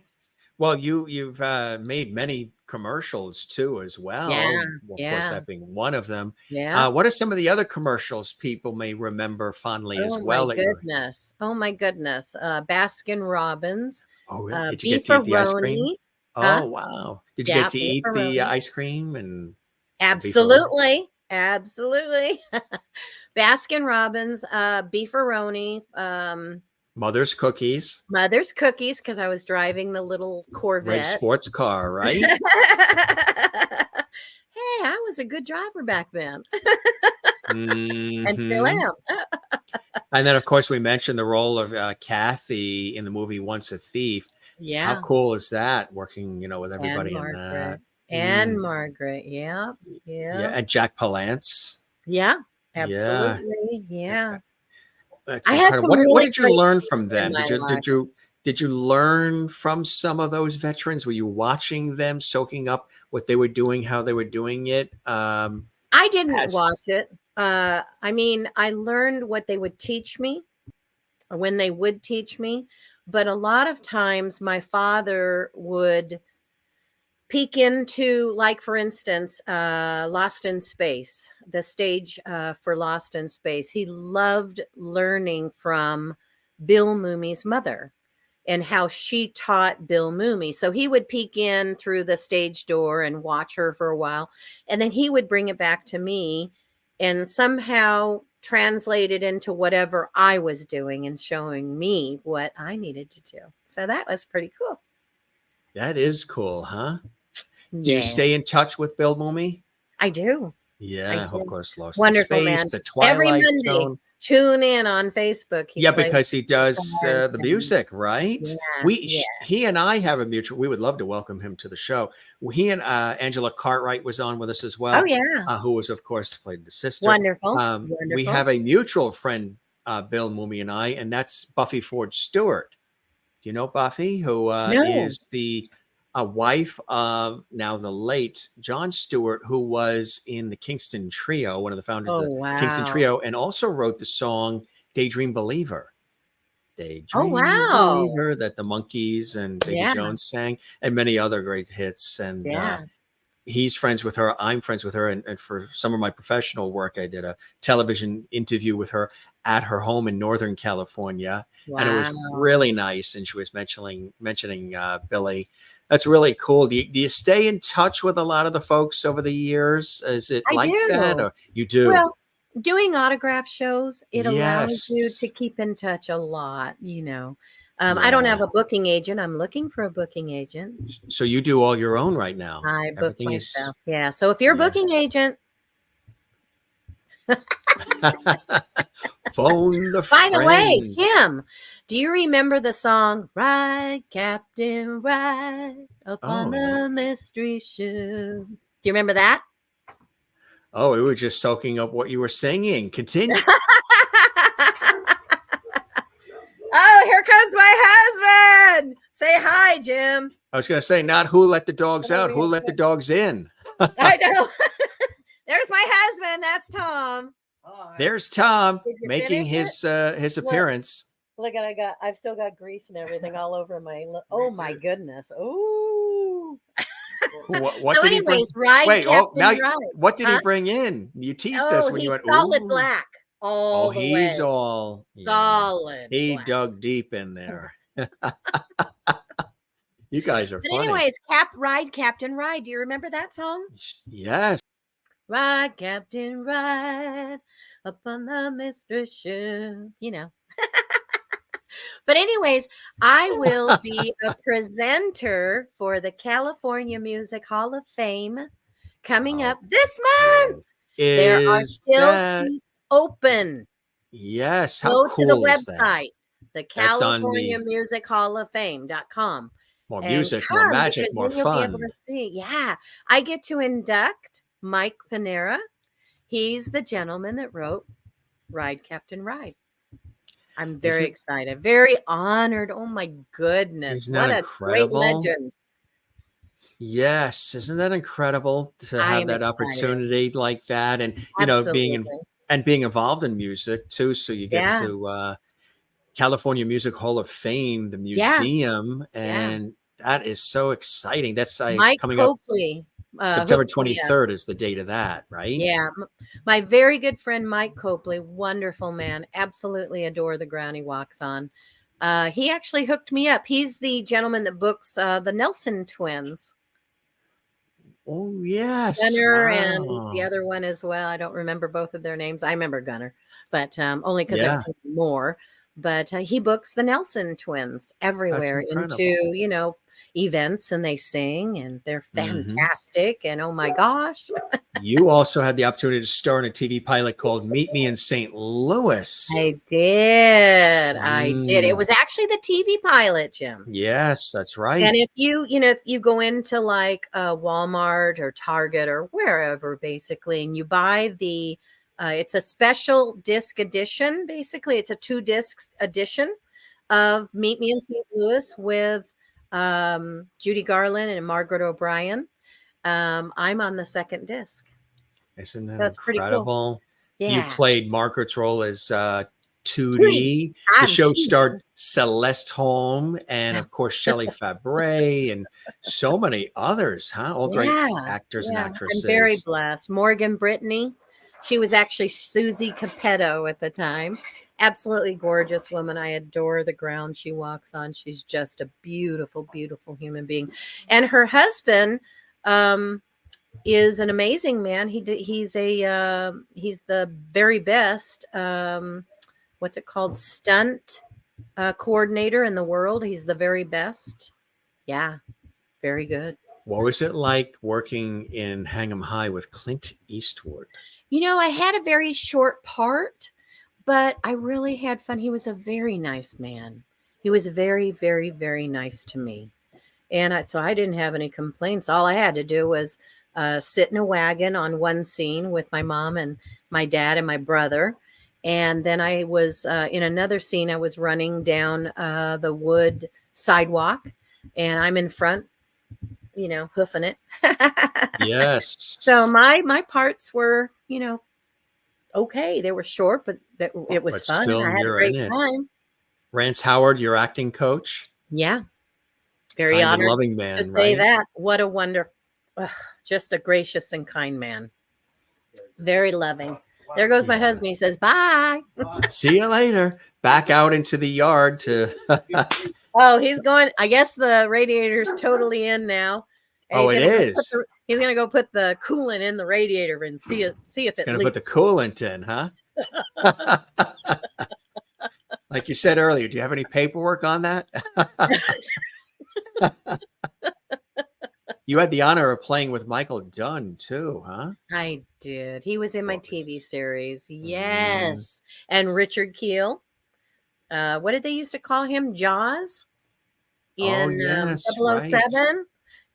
Well, you've made many commercials too, as well. Yeah, Of course, that being one of them. Yeah. What are some of the other commercials people may remember fondly as well? Oh my goodness. Baskin Robbins. Oh, really? Did you get to eat the ice cream? Huh? Oh, wow. Did you get to eat the ice cream? And absolutely. Baskin Robbins, beefaroni, Mother's Cookies. Mother's Cookies, because I was driving the little Corvette. Red sports car, right? Hey, I was a good driver back then. And still am. And then, of course, we mentioned the role of Kathy in the movie Once a Thief. Yeah. How cool is that, working, with everybody in that? Ann-Margret, yeah. And Jack Palance. Yeah, absolutely. Yeah. That's incredible. What did you learn from them? Did you learn from some of those veterans? Were you watching them, soaking up what they were doing, how they were doing it? I didn't watch it. I mean, I learned what they would teach me, or when they would teach me. But a lot of times my father would peek into, like, for instance, Lost in Space, the stage for Lost in Space. He loved learning from Bill Mooney's mother and how she taught Bill Mooney. So he would peek in through the stage door and watch her for a while. And then he would bring it back to me and somehow translate it into whatever I was doing and showing me what I needed to do. So that was pretty cool. That is cool, huh? Do you stay in touch with Bill Mooney? I do. I Yeah, of did. course, Lost in Wonderful Space, man. The Every Twilight Monday, Zone. tune in on Facebook. He Yeah, plays because he does guitars the and music, right? yeah, yeah. He and I have a mutual. We would love to welcome him to the show. He and Angela Cartwright was on with us as Oh, well, yeah. who was, of course, played the sister. Wonderful. We Wonderful. have a mutual friend, Bill Mooney and I, and that's Buffy Ford Stewart. Do you know Buffy, who No. is the wife of now the late John Stewart, who was in the Kingston Trio, one of the founders of Oh, the Kingston wow. Trio, and also wrote the song Daydream Believer. Oh, Daydream wow. Believer that the Monkees and Davy Yeah. Jones sang, and many other great hits. And Yeah. he's friends with her. I'm friends with her. And for some of my professional work, I did a television interview with her at her home in Northern California. And it was Wow. really nice. And she was mentioning Billy. That's really cool. Do you stay in touch with a lot of the folks over the years? Is it I like that? do. Or you do? Well, doing autograph shows, it allows you to Yes. keep in touch a lot, you know. I don't have Yeah. a booking agent. I'm looking for a booking agent. So you do all your own right now. I book Everything is, myself. Yeah. So if you're a booking yes. agent, Phone the by the way, friend. Tim, do you remember the song Ride, Captain, Ride upon Oh, the mystery ship? Do you remember that? oh, we were just soaking up what you were singing. Continue. Oh, here comes my husband. Say hi, Jim. I was going to say, not who let the dogs Oh, out, who let the dogs in. I know. There's my husband. That's Tom. Hi. There's Tom Did you making finish it? his Look, appearance. look at I've still got grease and everything all over my. Oh my goodness. Ooh. What So, did he bring? anyways, ride, Wait, oh, now Captain, ride. what did he Huh? bring in? You teased us Oh, when you he's went, solid ooh. black Oh, all the way. he's all, yeah. Solid He black. dug deep in there. You guys are But funny. anyways, Ride, Captain, Ride. Do you remember that song? Yes. Ride, Captain, ride upon the mystery ship. You know. But anyways, I will be a presenter for the California Music Hall of Fame coming up this month. There are Is still that, seats open. yes, how Go to the cool is that? website, the That's on the CaliforniaMusicHallOfFame.com, more and music, more come magic, because more then you'll be able to fun. see. Yeah, I get to induct Mike Panera. He's the gentleman that wrote Ride, Captain, Ride. I'm very excited, very honored. Oh my goodness, Isn't that what a great incredible? legend. Yes, isn't that incredible to I have am that excited. opportunity like that, and Absolutely. being involved in music too. So you get Yeah. to California Music Hall of Fame, the Yeah. museum, Yeah. and that is so exciting. That's Mike coming up Copley September hooked me up. 23rd is the date of that, right? Yeah. My very good friend, Mike Copley, wonderful man. Absolutely adore the ground he walks on. He actually hooked me up. He's the gentleman that books the Nelson twins. Oh, yes. Gunner and the Wow. other one as well. I don't remember both of their names. I remember Gunner, but only because I've Yeah, seen more. But he books the Nelson twins that's everywhere incredible. into, events, and they sing and they're Mhm. fantastic. And oh my gosh. You also had the opportunity to star in a TV pilot called Meet Me in St. Louis. I did. I did. It Mm. was actually the TV pilot, Jim. Yes, that's And right. if you go into like Walmart or Target or wherever, basically, and you buy it's a special disc edition. Basically, it's a 2 disc edition of Meet Me in St. Louis with Judy Garland and Margaret O'Brien. I'm on the second disc. Isn't that That's pretty cool. incredible? You Yeah. played Margaret's role as Tootie. Tootie. The I'm show Tootie. starred Celeste Holm and, of course, Shelley Fabre and so many others, huh? All great actors and Yeah. I'm very actresses. blessed. Morgan Brittany. She was actually Susie Capetto at the time. Absolutely gorgeous woman. I adore the ground she walks on. She's just a beautiful, beautiful human being. And her husband is an amazing man. He's the very best. What's it called? Stunt coordinator in the world. He's the very best. Yeah, very good. What was it like working in Hang 'em High with Clint Eastwood? You know, I had a very short part, but I really had fun. He was a very nice man. He was very, very, very nice to me. And so I didn't have any complaints. All I had to do was sit in a wagon on one scene with my mom and my dad and my brother. And then I was in another scene, I was running down the wood sidewalk, and I'm in front, you know, hoofing it. Yes. So my parts were, you know, okay. They were short, but it was But fun. still, I had a you're in great it. time. Rance Howard, your acting coach, Yeah. Very kind and honored loving to man, say right? that. What a wonderful, just a gracious and kind man. Very loving. There goes my Yeah. husband. He says, bye. See you later. Back out into the yard to. Oh, he's going. I guess the radiator's totally in now. And Oh, it is. He's gonna go put the coolant in the radiator and see if It's it going to put the leaks. coolant in, huh? Like you said earlier, do you have any paperwork on that? You had the honor of playing with Michael Dunn too, huh? I did. He was in my TV Was. series. Mm. Yes. And Richard Keel. What did they used to call him? Jaws Oh, in yes, right. 007?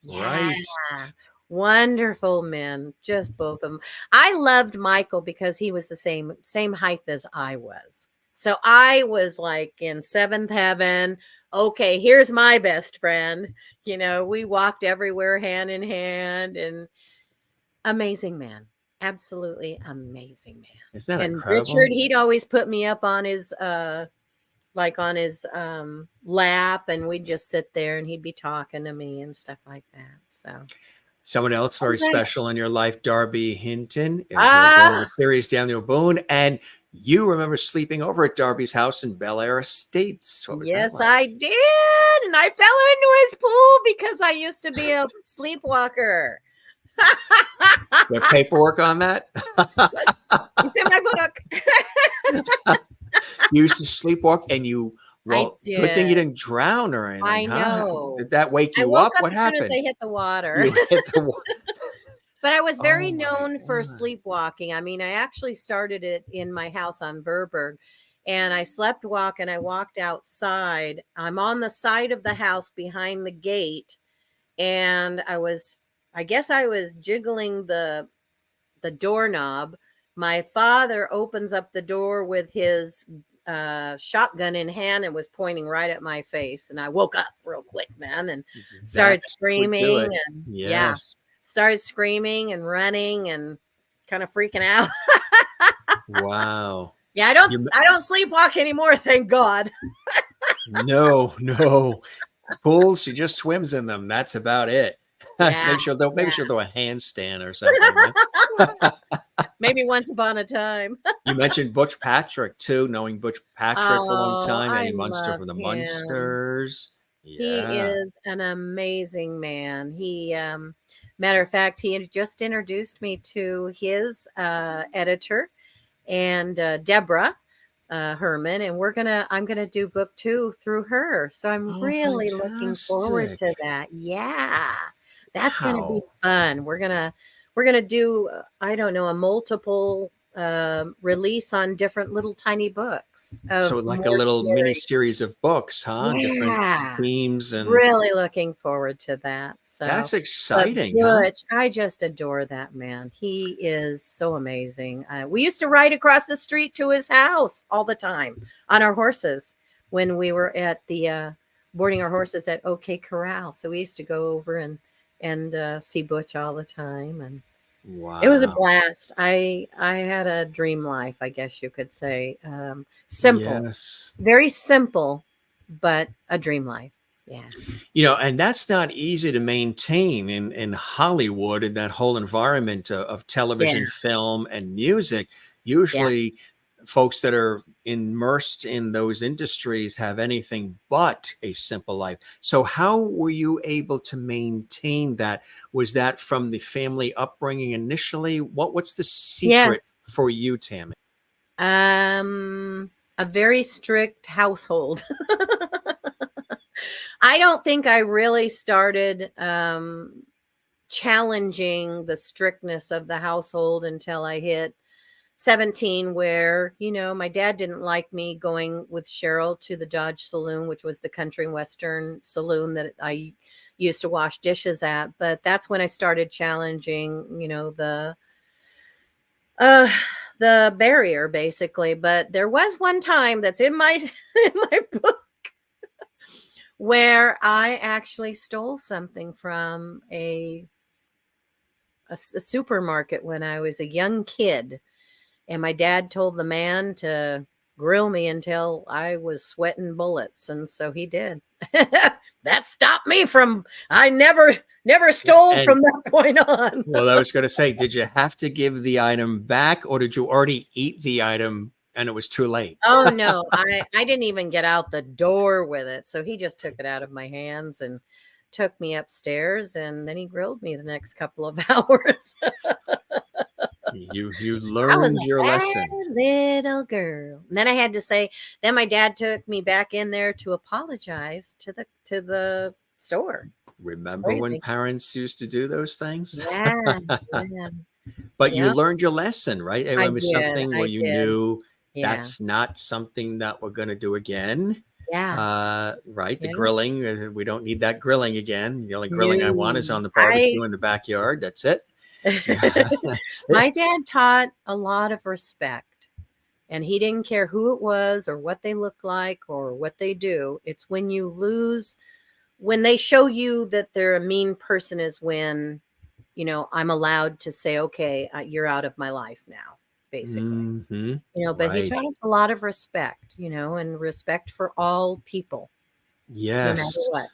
Yeah. Right. Wonderful men, just both of them. I loved Michael because he was the same height as I was. So I was like in seventh heaven. Okay, here's my best friend. You know, we walked everywhere hand in hand, and amazing man. Absolutely amazing man. Isn't that And incredible? Richard, he'd always put me up on his like on his lap, and we'd just sit there and he'd be talking to me and stuff like that. So Someone else very okay. special in your life, Darby Hinton, is born in the series Daniel Boone, and you remember sleeping over at Darby's house in Bel Air Estates. What was that Yes, like? I did. And I fell into his pool because I used to be a sleepwalker. You have paperwork on that? It's in my book. You used to sleepwalk and you, I good thing you did. didn't drown or anything, I huh? know. Did that wake I you woke up? up What as soon as happened? I hit the water. You hit the water. But I was very Oh my known for God. sleepwalking. I mean, I actually started it in my house on Verberg, and I slept walk and I walked outside. I'm on the side of the house behind the gate, and I guess I was jiggling the doorknob. My father opens up the door with his shotgun in hand and was pointing right at my face, and I woke up real quick then and started That would do screaming, it. and Yes. started screaming and running and kind of freaking out. Wow. Yeah, I don't sleepwalk anymore, thank God. No. Pools, she just swims in them. That's about it. Yeah, maybe she'll do a handstand or something. Right? maybe once upon a time. You mentioned Butch Patrick too, knowing Butch Patrick for a long Oh, time, I Eddie Munster love from the him. Munsters. He Yeah. is an amazing man. He, matter of fact, he had just introduced me to his editor and Deborah Herman, and I'm gonna do book 2 through her. So I'm Oh, really looking forward fantastic. to that. Yeah, that's gonna be Wow. fun. We're gonna do I don't know, a multiple release on different little tiny books So of like a more little mini stories. series of books, huh? Different Yeah. themes and Really looking forward to that. So, that's but exciting, huh? Butch, I just adore that man. He is so amazing. We used to ride across the street to his house all the time on our horses when we were at the boarding our horses at OK Corral. So we used to go over and see Butch all the time, and it was a Wow. blast. I had a dream life, I guess you could say. Simple, Yes. very simple, but a dream life. Yeah. And that's not easy to maintain in Hollywood, in that whole environment of Yeah. television, film, and music. Yeah. Usually, folks that are immersed in those industries have anything but a simple life. So how were you able to maintain that? Was that from the family upbringing initially? What's the secret Yes. for you, Tammy? A very strict household. I don't think I really started challenging the strictness of the household until I hit 17, where, my dad didn't like me going with Cheryl to the Dodge Saloon, which was the country and western saloon that I used to wash dishes at. But that's when I started challenging, uh the barrier, basically. But there was one time that's in my in my book where I actually stole something from a supermarket when I was a young kid. And my dad told the man to grill me until I was sweating bullets. And so he did. That stopped me from, I never stole from that point on. Well, I was going to say, did you have to give the item back, or did you already eat the item and it was too late? Oh, no, I didn't even get out the door with it. So he just took it out of my hands and took me upstairs, and then he grilled me the next couple of hours. You learned your lesson. Little girl. And then I had to say, then my dad took me back in there to apologize to the store. Remember when parents used to do those things? Yeah. But you learned your lesson, right? It was did, something where you knew that's Yeah. not something that we're going to do again. Yeah. Right. The Yeah. grilling, we don't need that grilling again. The only grilling I want is on the barbecue in the backyard. That's it. Yeah, that's My it. dad taught a lot of respect, and he didn't care who it was or what they look like or what they do. It's when they show you that they're a mean person is when, I'm allowed to say, okay, you're out of my life now, basically. Mhm. But he Right. taught us a lot of respect, and respect for all people, no matter Yes. what.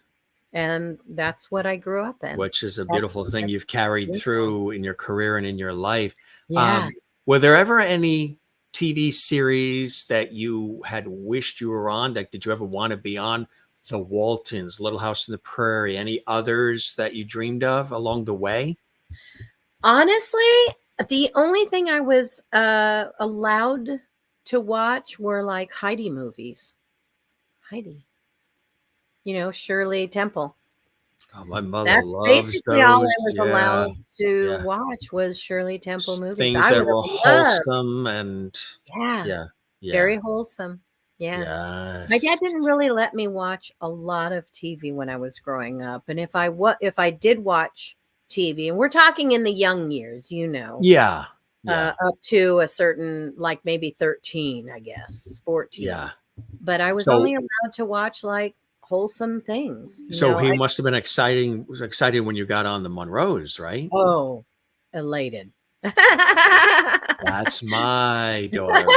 And that's what I grew up in. Which is a beautiful thing you've carried beautiful. through in your career and in your life. Yeah. Were there ever any TV series that you had wished you were on? Like, did you ever want to be on The Waltons, Little House on the Prairie, any others that you dreamed of along the way? Honestly, the only thing I was allowed to watch were like Heidi movies. Heidi. Shirley Temple. Oh, my mother That's loves basically all those. I was Yeah. allowed to Yeah. watch was Shirley Temple movies. Things I that would were have loved. wholesome and Yeah. yeah. Very wholesome. Yeah. My dad didn't Yes. really let me watch a lot of TV when I was growing up. And if I did watch TV, and we're talking in the young years, Yeah. Yeah. up to a certain, like maybe 13, I guess, 14. Yeah. But I was So only allowed to watch like wholesome things. So he must have been excited when you got on the Monroes, right? Oh, elated. That's my daughter.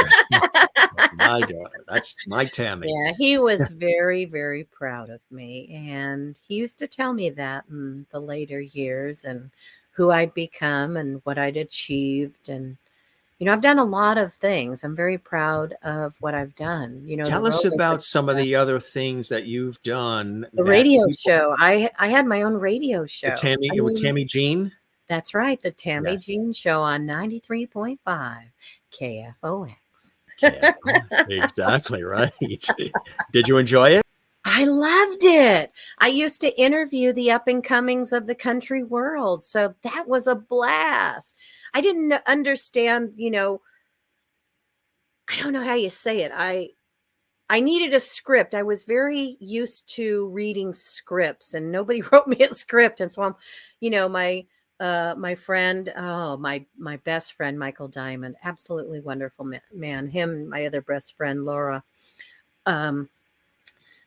My daughter. That's my Tammy. Yeah, he was very, very proud of me. And he used to tell me that in the later years, and who I'd become and what I'd achieved. And, I've done a lot of things. I'm very proud of what I've done. The Tell us roller about some of coaster, the other things that you've done the that radio people, show. I had my own radio show. I with mean, Tammy Jean. that's right, the Tammy Yes. Jean Show on 93.5 KFOX. Exactly right. Did you enjoy it? I loved it. I used to interview the up and comings of the country world. So that was a blast. I didn't understand, I don't know how you say it. I needed a script. I was very used to reading scripts, and nobody wrote me a script. And so my friend, my best friend, Michael Diamond, absolutely wonderful man. Him, my other best friend, Laura.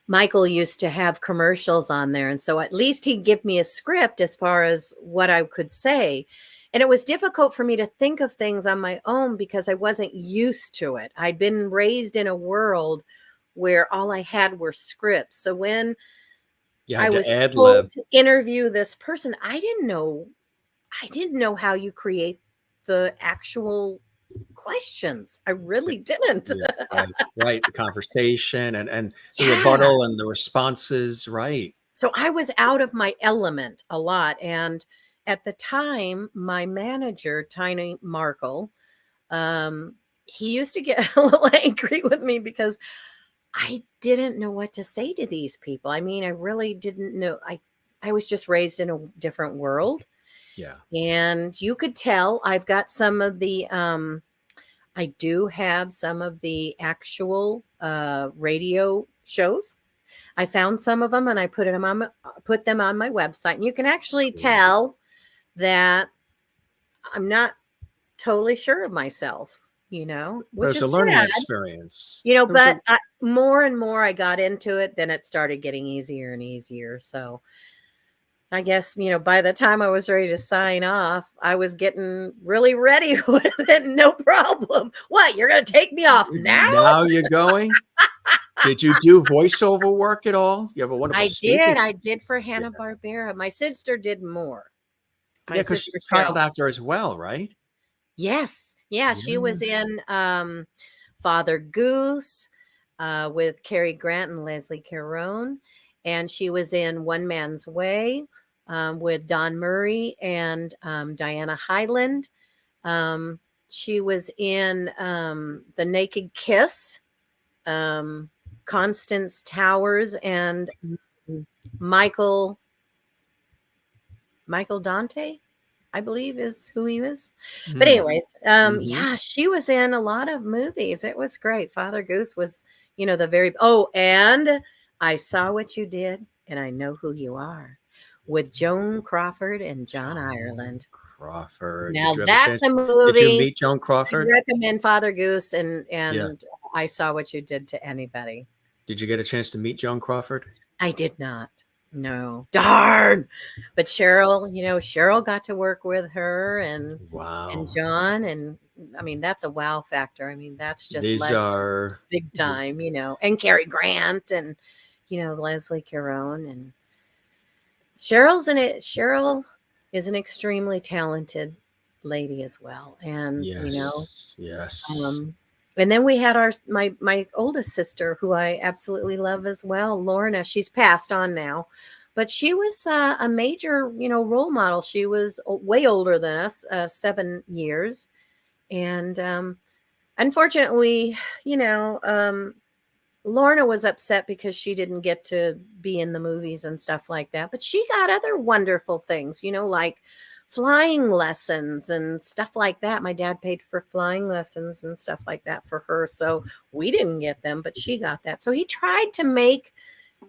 Michael used to have commercials on there. And so at least he'd give me a script as far as what I could say. And it was difficult for me to think of things on my own because I wasn't used to it. I'd been raised in a world where all I had were scripts. So when I was told to interview this person, I didn't know how you create the actual questions. I really didn't. Yeah, right. The conversation and the rebuttal and the responses. Right. So I was out of my element a lot. And at the time, my manager, Tiny Markle, he used to get a little angry with me because I didn't know what to say to these people. I mean, I really didn't know. I was just raised in a different world. Yeah. And you could tell I've got some of the I do have some of the actual radio shows. I found some of them and I put them on my website. And you can actually Cool. tell that I'm not totally sure of myself, But which it's a is learning sad, experience. but more and more I got into it, then it started getting easier and easier. So I guess, by the time I was ready to sign off, I was getting really ready with it. No problem. What? You're going to take me off now? Now you're going? Did you do voiceover work at all? You have a wonderful I speaking. did. I did for Yeah. Hanna-Barbera. My sister did more. My Yeah, because sister she's a child Cheryl. actor as well, right? Yes. Yeah, she was Yeah. in Father Goose with Cary Grant and Leslie Caron. And she was in One Man's Way with Don Murray and Diana Hyland. She was in The Naked Kiss, Constance Towers, and Michael Dante, I believe is who he is. But anyways, Mhm. yeah, she was in a lot of movies. It was great. Father Goose was, and I Saw What You Did and I Know Who You Are with Joan Crawford and John Ireland. Crawford. Did Now you have a that's chance? a Did you movie meet Joan I'd Crawford? recommend Father Goose and Yeah. I Saw What You Did to anybody. Did you get a chance to meet Joan Crawford? I did not. No. Darn. But Cheryl got to work with her and Wow. John, and I mean that's a wow factor. I mean that's just These are big time, and Cary Grant and Leslie Caron and Cheryl's in it. Cheryl is an extremely talented lady as well, and yes. Yes. and then we had my oldest sister, who I absolutely love as well, Lorna. She's passed on now, but she was a major, role model. She was way older than us, 7 years, and unfortunately, Lorna was upset because she didn't get to be in the movies and stuff like that. But she got other wonderful things, like flying lessons and stuff like that. My dad paid for flying lessons and stuff like that for her. So we didn't get them, but she got that. So he tried to make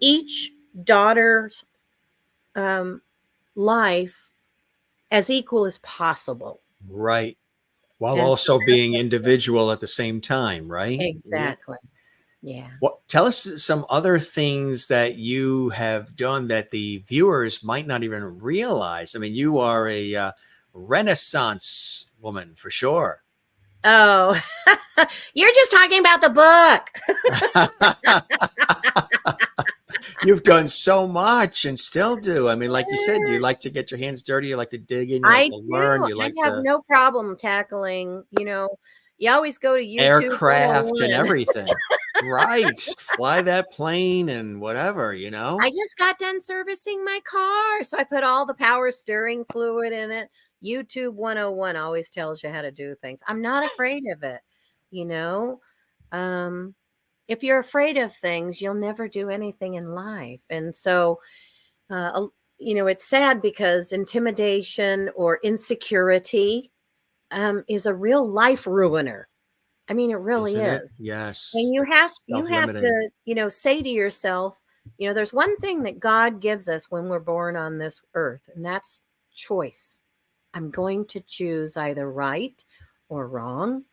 each daughter's life as equal as possible. Right. While And so also being individual at the same time, right? Yeah. exactly. Yeah. Well, tell us some other things that you have done that the viewers might not even realize. I mean, you are a Renaissance woman for sure. Oh, you're just talking about the book. You've done so much and still do. I mean, like you said, you like to get your hands dirty. You like to dig in. You like I to learn. do. You I like have to no problem tackling, you always go to YouTube aircraft and 101. everything. Right. Fly that plane and whatever, I just got done servicing my car, so I put all the power steering fluid in it. YouTube 101 always tells you how to do things. I'm not afraid of it, you know. If you're afraid of things, you'll never do anything in life. And so, it's sad because intimidation or insecurity is a real life ruiner. I mean, it really Isn't it? is. And Yes. you have It's you have self-limiting. to, say to yourself, there's one thing that God gives us when we're born on this earth, and that's choice. I'm going to choose either right or wrong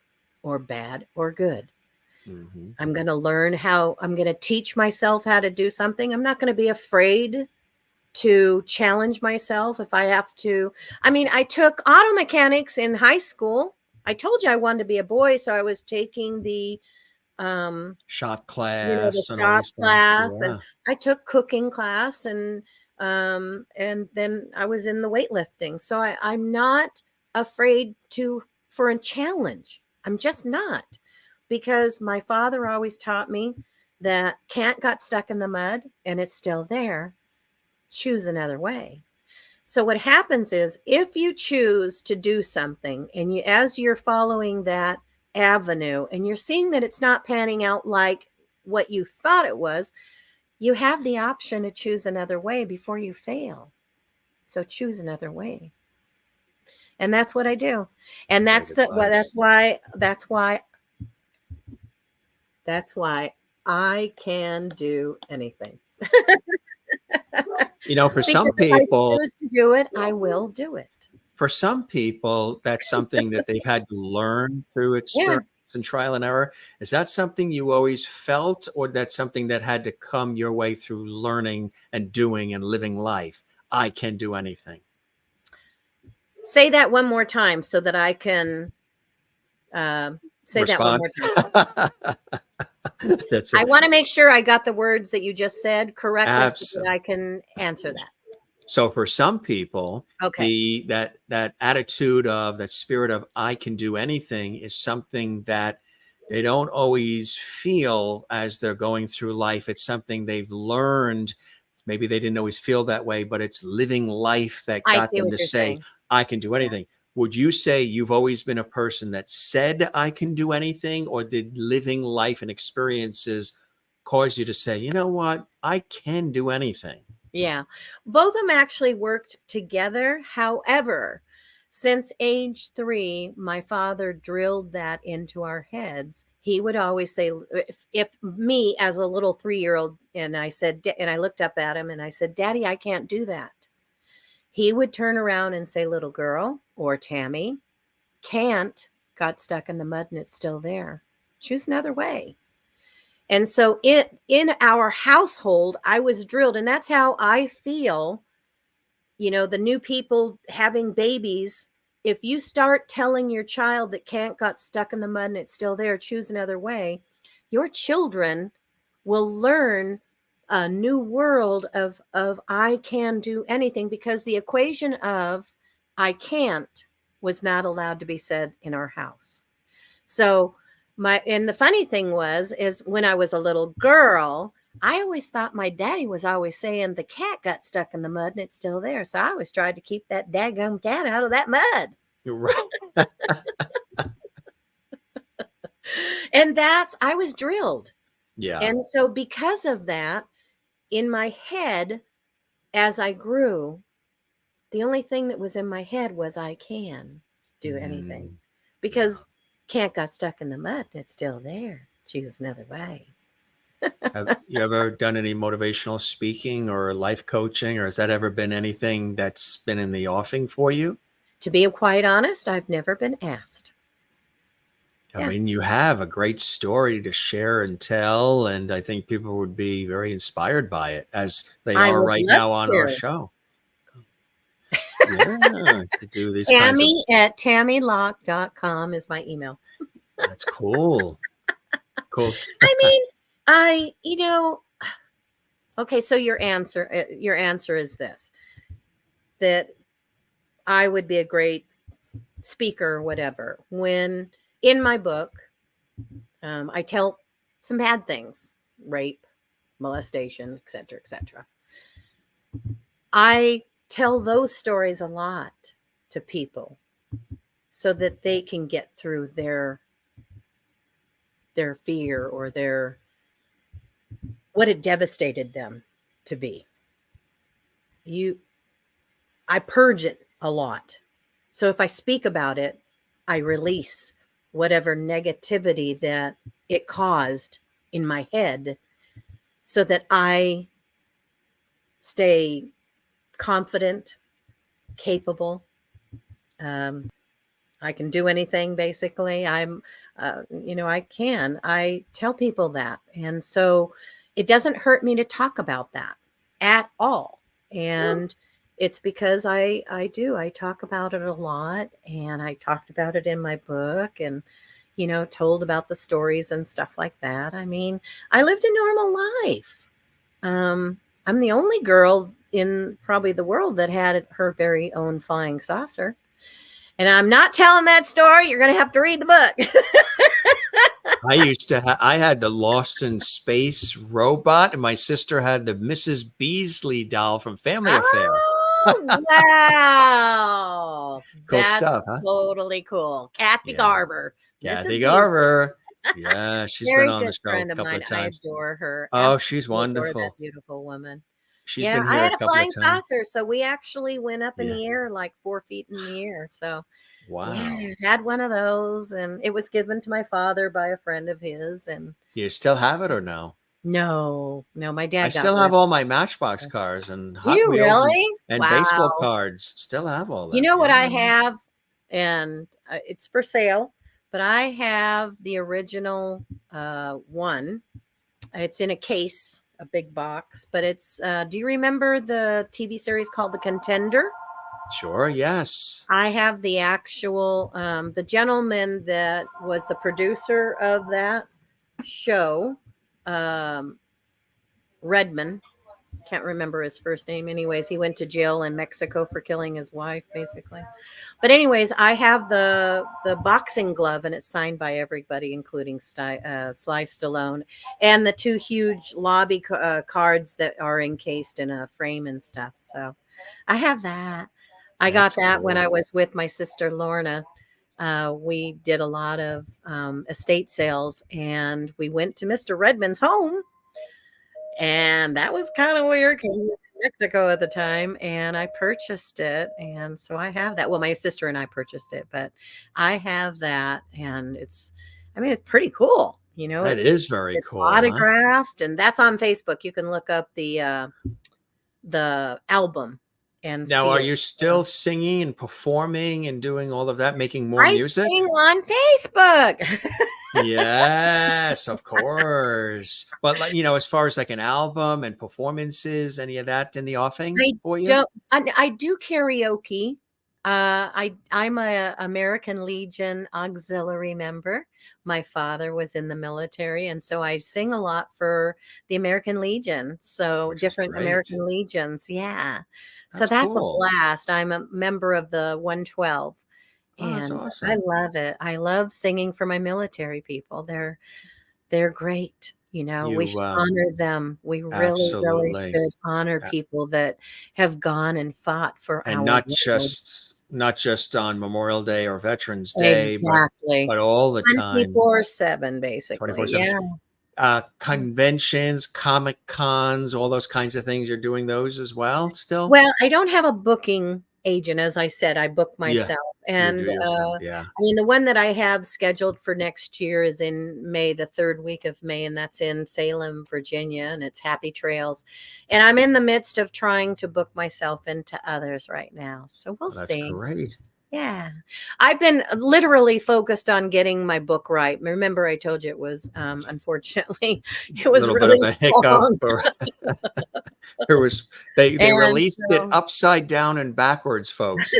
or bad or good. Mm-hmm. I'm going to teach myself how to do something. I'm not going to be afraid to challenge myself if I have to. I mean, I took auto mechanics in high school. I told you I wanted to be a boy, so I was taking the Shop the class and all shop these things. class, and Yeah. I took cooking class, and then I was in the weightlifting. So I'm not afraid for a challenge. I'm just not, because my father always taught me that can't got stuck in the mud and it's still there. Choose another way. So what happens is, if you choose to do something and as you're following that avenue and you're seeing that it's not panning out like what you thought it was, you have the option to choose another way before you fail. So choose another way. And that's what I do. And Great advice. that's why I can do anything. You know, for some Because if I people, choose to do it, I will do it. that's something that they've had to learn through Yeah. experience and trial and error. Is that something you always felt, or that's something that had to come your way through learning and doing and living life? I can do anything. Say that one more time so that I can say that one Respond. more time. That's I it. want to make sure I got the words that you just said correctly so that Absolutely. I can answer that. So for some people, Okay. that attitude of that spirit of I can do anything is something that they don't always feel as they're going through life. It's something they've learned. Maybe they didn't always feel that way, but it's living life that I got see them what to you're say, saying. I can do Yeah. anything. Would you say you've always been a person that said I can do anything, or did living life and experiences cause you to say, you know what, I can do anything? Yeah. Both of them actually worked together. However, since age 3, my father drilled that into our heads. He would always say, if me as a little 3-year-old, and I said, and I looked up at him and I said, Daddy, I can't do that. He would turn around and say, little girl, or Tammy, can't got stuck in the mud and it's still there. Choose another way. And so in our household, I was drilled, and that's how I feel. You know, the new people having babies, if you start telling your child that can't got stuck in the mud and it's still there, choose another way, your children will learn a new world of I can do anything, because the equation of I can't was not allowed to be said in our house. So and the funny thing is when I was a little girl, I always thought my daddy was always saying the cat got stuck in the mud and it's still there. So I always tried to keep that daggum cat out of that mud. You're right. And I was drilled. Yeah. And so because of that, in my head, as I grew, the only thing that was in my head was I can do anything, because can't got stuck in the mud and it's still there. Choose another way. Have you ever done any motivational speaking or life coaching, or has that ever been anything that's been in the offing for you? To be quite honest, I've never been asked. I mean, you have a great story to share and tell, and I think people would be very inspired by it, as they I are would right love now on our to. show. Yeah, to do these kinds of. Tammy at tammylocke.com is my email. That's cool. Cool. I mean, okay, so your answer is this, that I would be a great speaker or whatever. When in my book, I tell some bad things, rape, molestation, etc., etc. I tell those stories a lot to people so that they can get through their fear or what it devastated them to be. I purge it a lot. So if I speak about it, I release whatever negativity that it caused in my head so that I stay confident, capable. I can do anything, basically. I tell people that. And so it doesn't hurt me to talk about that at all. And it's because I talk about it a lot, and I talked about it in my book, and, told about the stories and stuff like that. I mean, I lived a normal life. I'm the only girl in probably the world that had her very own flying saucer. And I'm not telling that story. You're going to have to read the book. I had the Lost in Space robot, and my sister had the Mrs. Beasley doll from Family Affair. Oh, wow. Cool That's stuff, huh? totally cool. Kathy Garver. Kathy Mrs. Garver. Yeah, she's Very been on the good show a friend of couple mine. of I times. adore her. Oh, she's Absolutely adore that wonderful. beautiful woman. She's Yeah, been I here had a a couple of flying times. saucer, so we actually went up in Yeah. the air like 4 feet in the air. So yeah, Wow. had one of those, and it was given to my father by a friend of his. And You still have it or no? no, my I dad got still rid have of all my Matchbox it. cars and Do Hot you Wheels really? and baseball Wow. cards. Still have all You that. know what I Yeah. have, and it's for sale, but I have the original one. It's in a case, a big box, but it's do you remember the TV series called The Contender? Sure. Yes. I have the actual the gentleman that was the producer of that show, um, Redman. Can't remember his first name. Anyways, he went to jail in Mexico for killing his wife, basically. But anyways, I have the boxing glove, and it's signed by everybody, including Sly Stallone, and the two huge lobby cards that are encased in a frame and stuff. So I have that. I got That's that when cool. I was with my sister Lorna. We did a lot of estate sales, and we went to Mr. Redmond's home. And that was kind of weird because he was in Mexico at the time, and I purchased it. And so I have that. Well, my sister and I purchased it, but I have that, and it's pretty cool. That It's is very cool, huh? autographed, and that's on Facebook. You can look up the album and Now, see are it. you still singing and performing and doing all of that, making more I music? sing on Facebook. Yes, of course. But as far as like an album and performances, any of that in the offing I for you? don't. I do karaoke. I'm a American Legion auxiliary member. My father was in the military, and so I sing a lot for the American Legion. So Which is different great. American legions, yeah. So That's that's a cool. blast. I'm a member of the 112, Oh, that's and I awesome. love it. I love singing for my military people. They're great. We You should honor them. We really, really absolutely. should honor Uh, people that have gone and fought for and our not world. just on Memorial Day or Veterans Day, but Exactly. all the time, 24/7, basically. 24/7. Yeah. Conventions, Comic Cons, all those kinds of things. You're doing those as well still? Well, I don't have a booking agent. As I said, I book Yeah, myself. you do And yourself. Yeah. the one that I have scheduled for next year is in May, the third week of May, and that's in Salem, Virginia, and it's Happy Trails. And I'm in the midst of trying to book myself into others right now. So we'll Well, that's see. great. Yeah. I've been literally focused on getting my book right. Remember, I told you it was, unfortunately, it A was little bit of really a hiccup, long. or there was they And released it so, upside down and backwards, folks.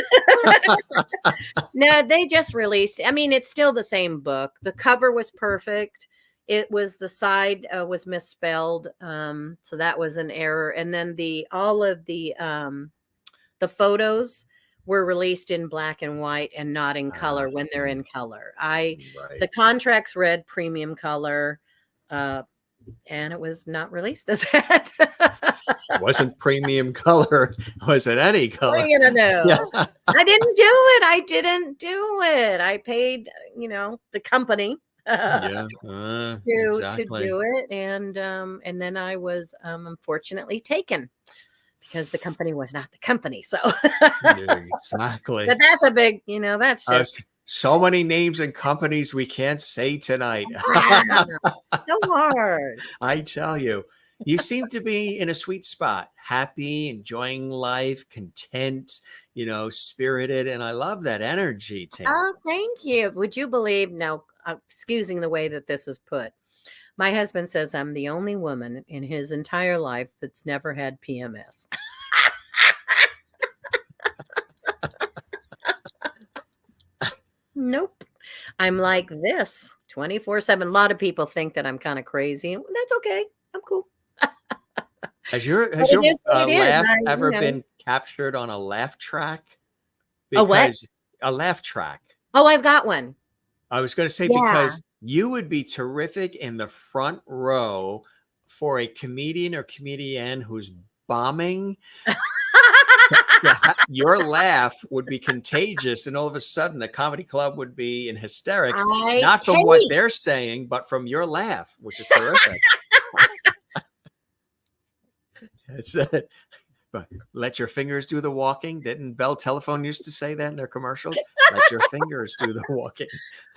no, they just released. It's still the same book. The cover was perfect. It was the side was misspelled, so that was an error. And then all of the photos were released in black and white and not in color when they're in color. Right. The contracts read premium color, and it was not released as that. Wasn't premium color. Was it any What are color? you gonna do? Yeah. I didn't do it. I didn't do it. I paid, the company Yeah. to Exactly. do it, and then I was unfortunately taken because the company was not the company. So, Yeah, exactly. but that's a big, that's just So many names and companies we can't say tonight. so hard. I tell you, you seem to be in a sweet spot, happy, enjoying life, content, spirited. And I love that energy, Tammy. Oh, thank you. Would you believe? Now, excusing the way that this is put, my husband says I'm the only woman in his entire life that's never had PMS. Nope. I'm like this 24/7. A lot of people think that I'm kind of crazy. That's okay. I'm cool. Has your But it is what it is. laugh ever been captured on a laugh track? A what? Because a laugh track. Oh, I've got one. I was going to say, Yeah. because you would be terrific in the front row for a comedian or comedian who's bombing. Your laugh would be contagious, and all of a sudden the comedy club would be in hysterics, not from what they're saying, but from your laugh, which is terrific. It's let your fingers do the walking. Didn't Bell Telephone used to say that in their commercials? Let your fingers do the walking.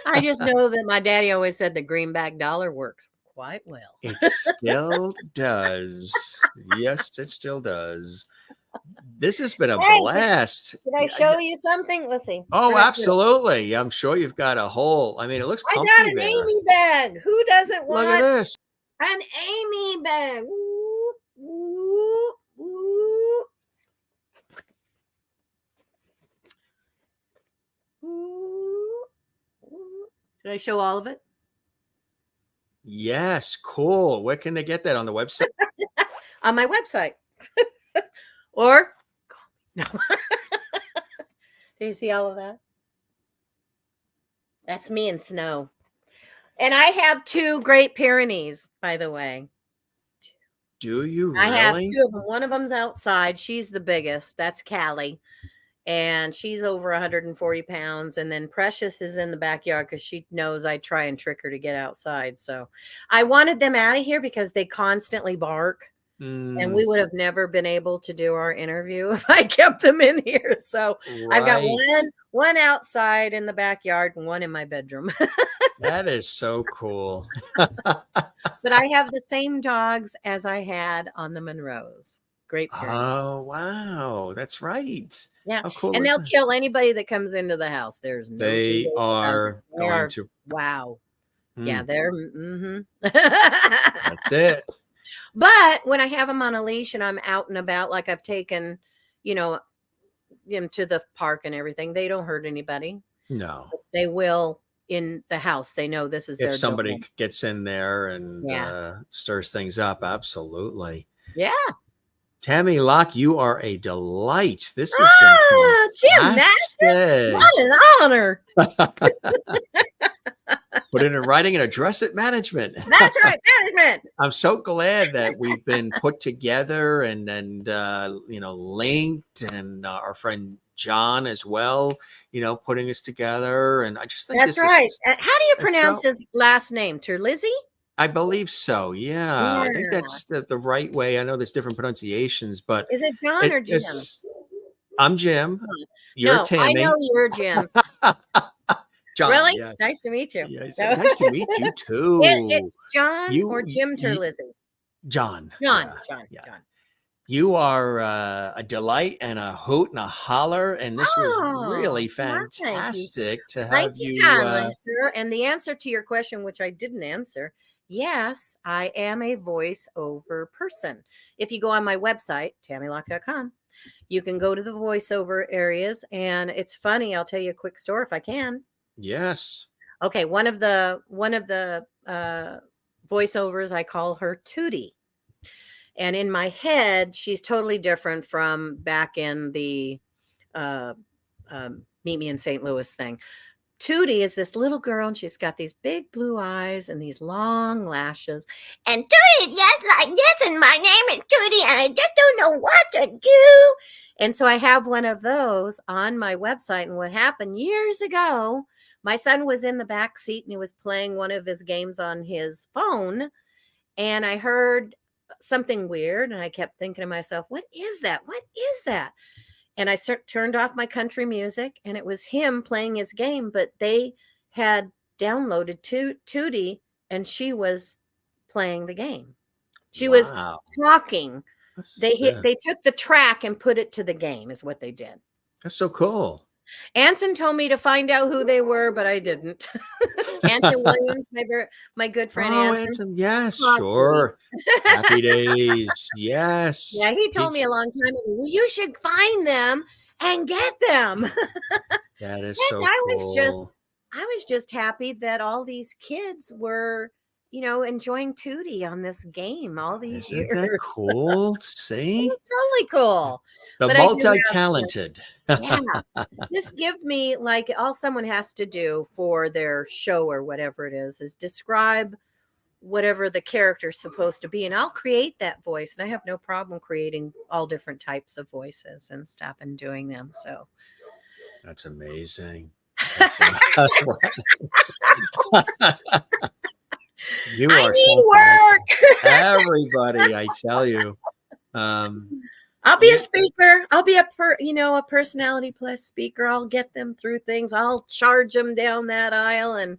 I just know that my daddy always said the greenback dollar works quite well. It still does. Yes, it still does. This has been a blast. Did I show you something? Let's see. Oh, absolutely. I'm sure you've got a whole, I mean, it looks comfy. I got an Amy bag. Who doesn't want Look at this. an Amy bag? Ooh, ooh, ooh. Ooh, ooh. Did I show all of it? Yes, cool. Where can they get that? On the website? On my website. Or no. Do you see all of that? That's me in snow. And I have 2 Great Pyrenees, by the way. Do you really? I have 2 of them. One of them's outside. She's the biggest. That's Callie. And she's over 140 pounds. And then Precious is in the backyard because she knows I try and trick her to get outside. So I wanted them out of here because they constantly bark. And we would have never been able to do our interview if I kept them in here. So I've got one outside in the backyard and one in my bedroom. That is so cool. But I have the same dogs as I had on the Monroes. Great parents. Oh, wow. That's right. Yeah. How cool and they'll that? Kill anybody that comes into the house. There's no. They are going to. Wow. Yeah, they're. That's it. But when I have them on a leash and I'm out and about, like I've taken, them to the park and everything, they don't hurt anybody. No. But they will in the house. They know this is their. If somebody gets in there and stirs things up, absolutely. Yeah. Tammy Locke, you are a delight. This has been Jim Masters, what an honor. Put it in writing and address it management. That's right, management. I'm so glad that we've been put together and linked, and our friend John as well, putting us together. And I just think that's right. How do you pronounce his last name? Terlizzi? I believe so. Yeah. I think that's the right way. I know there's different pronunciations, but is it John or Jim? I'm Jim. You're Tammy. I know you're Jim. John, really? Yes. Nice to meet you. Yes. Nice to meet you too. It's John or Jim Terlizzi? John. John. You are a delight and a hoot and a holler, and this was really fantastic to have you. Kindly, sir. And the answer to your question, which I didn't answer, yes, I am a voiceover person. If you go on my website, tammylocke.com, you can go to the voiceover areas, and it's funny. I'll tell you a quick story if I can. Yes. Okay. One of the voiceovers, I call her Tootie. And in my head, she's totally different from back in the Meet Me in St. Louis thing. Tootie is this little girl, and she's got these big blue eyes and these long lashes. And Tootie's just like this, and my name is Tootie, and I just don't know what to do. And so I have one of those on my website. And what happened years ago, my son was in the back seat, and he was playing one of his games on his phone. And I heard something weird, and I kept thinking to myself, what is that? What is that? And I turned off my country music, and it was him playing his game, but they had downloaded Tootie, and she was playing the game. She was talking. They took the track and put it to the game is what they did. That's so cool. Anson told me to find out who they were, but I didn't. Anson Williams, my good friend Anson. Yes, sure. Happy days. Yes. Yeah, he told me a long time ago, well, you should find them and get them. That is so cool. I was just happy that all these kids were, enjoying Tootie on this game all these years. Isn't that cool? See? It's totally cool. The multi-talented. Yeah. Just give me, all someone has to do for their show or whatever it is describe whatever the character's supposed to be. And I'll create that voice. And I have no problem creating all different types of voices and stuff and doing them. So that's amazing. You are I need work. Everybody, I tell you. I'll be a speaker. I'll be a personality plus speaker. I'll get them through things. I'll charge them down that aisle and,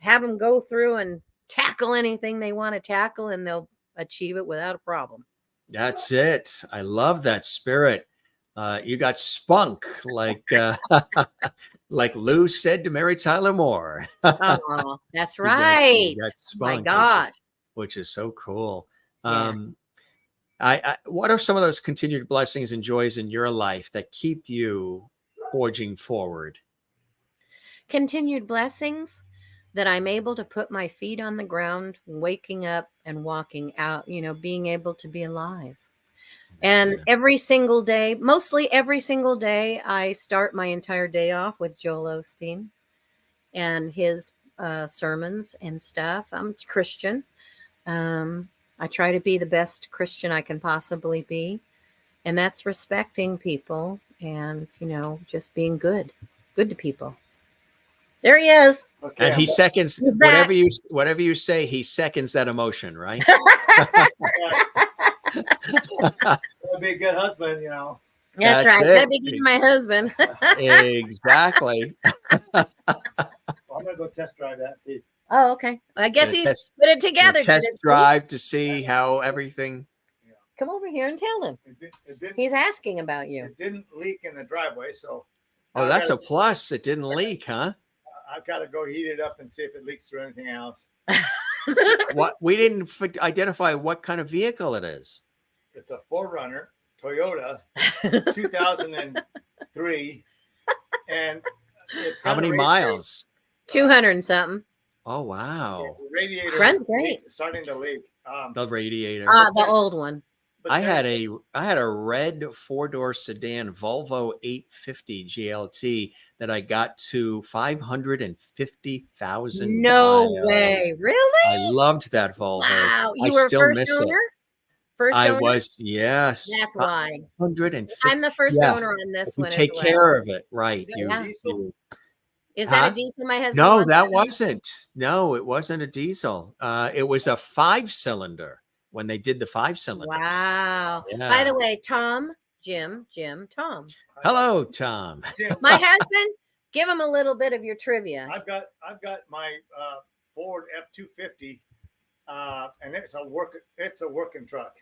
have them go through and tackle anything they want to tackle, and they'll achieve it without a problem. That's it. I love that spirit. You got spunk, like like Lou said to Mary Tyler Moore. Oh, that's right. You got spunk, my God, which is so cool. Yeah. What are some of those continued blessings and joys in your life that keep you forging forward? Continued blessings that I'm able to put my feet on the ground, waking up and walking out, being able to be alive. And every single day, mostly every single day, I start my entire day off with Joel Osteen and his sermons and stuff. I'm Christian. I try to be the best Christian I can possibly be. And that's respecting people and, just being good to people. There he is. Okay. And he seconds whatever you say, he seconds that emotion, right? Gotta be a good husband, That's right. Gotta be good to my husband. Exactly. I'm gonna go test drive that. See. Oh, okay. I guess he's put it together. Test drive to see how everything. Come over here and tell him. He's asking about you. It didn't leak in the driveway, so. Oh, that's a plus. It didn't leak, huh? I've got to go heat it up and see if it leaks through anything else. What we didn't identify what kind of vehicle it is. It's a 4Runner Toyota 2003, and it's how many miles? 200 and something. Oh wow! The radiator runs great. Starting to leak. The radiator. The old one. I had a red 4-door sedan Volvo 850 GLT that I got to 550,000. No way, really? I loved that Volvo. Wow, I still miss it. First owner? I was, yes. That's why. 150. I'm the first owner on this one. Take care of it, right? Is that a diesel? My husband. No, that wasn't. No, it wasn't a diesel. It was a 5-cylinder. When they did the 5-cylinders. Wow. Yeah. By the way, Tom. Hello, Tom. My husband, give him a little bit of your trivia. I've got my Ford F-250, and it's a working truck.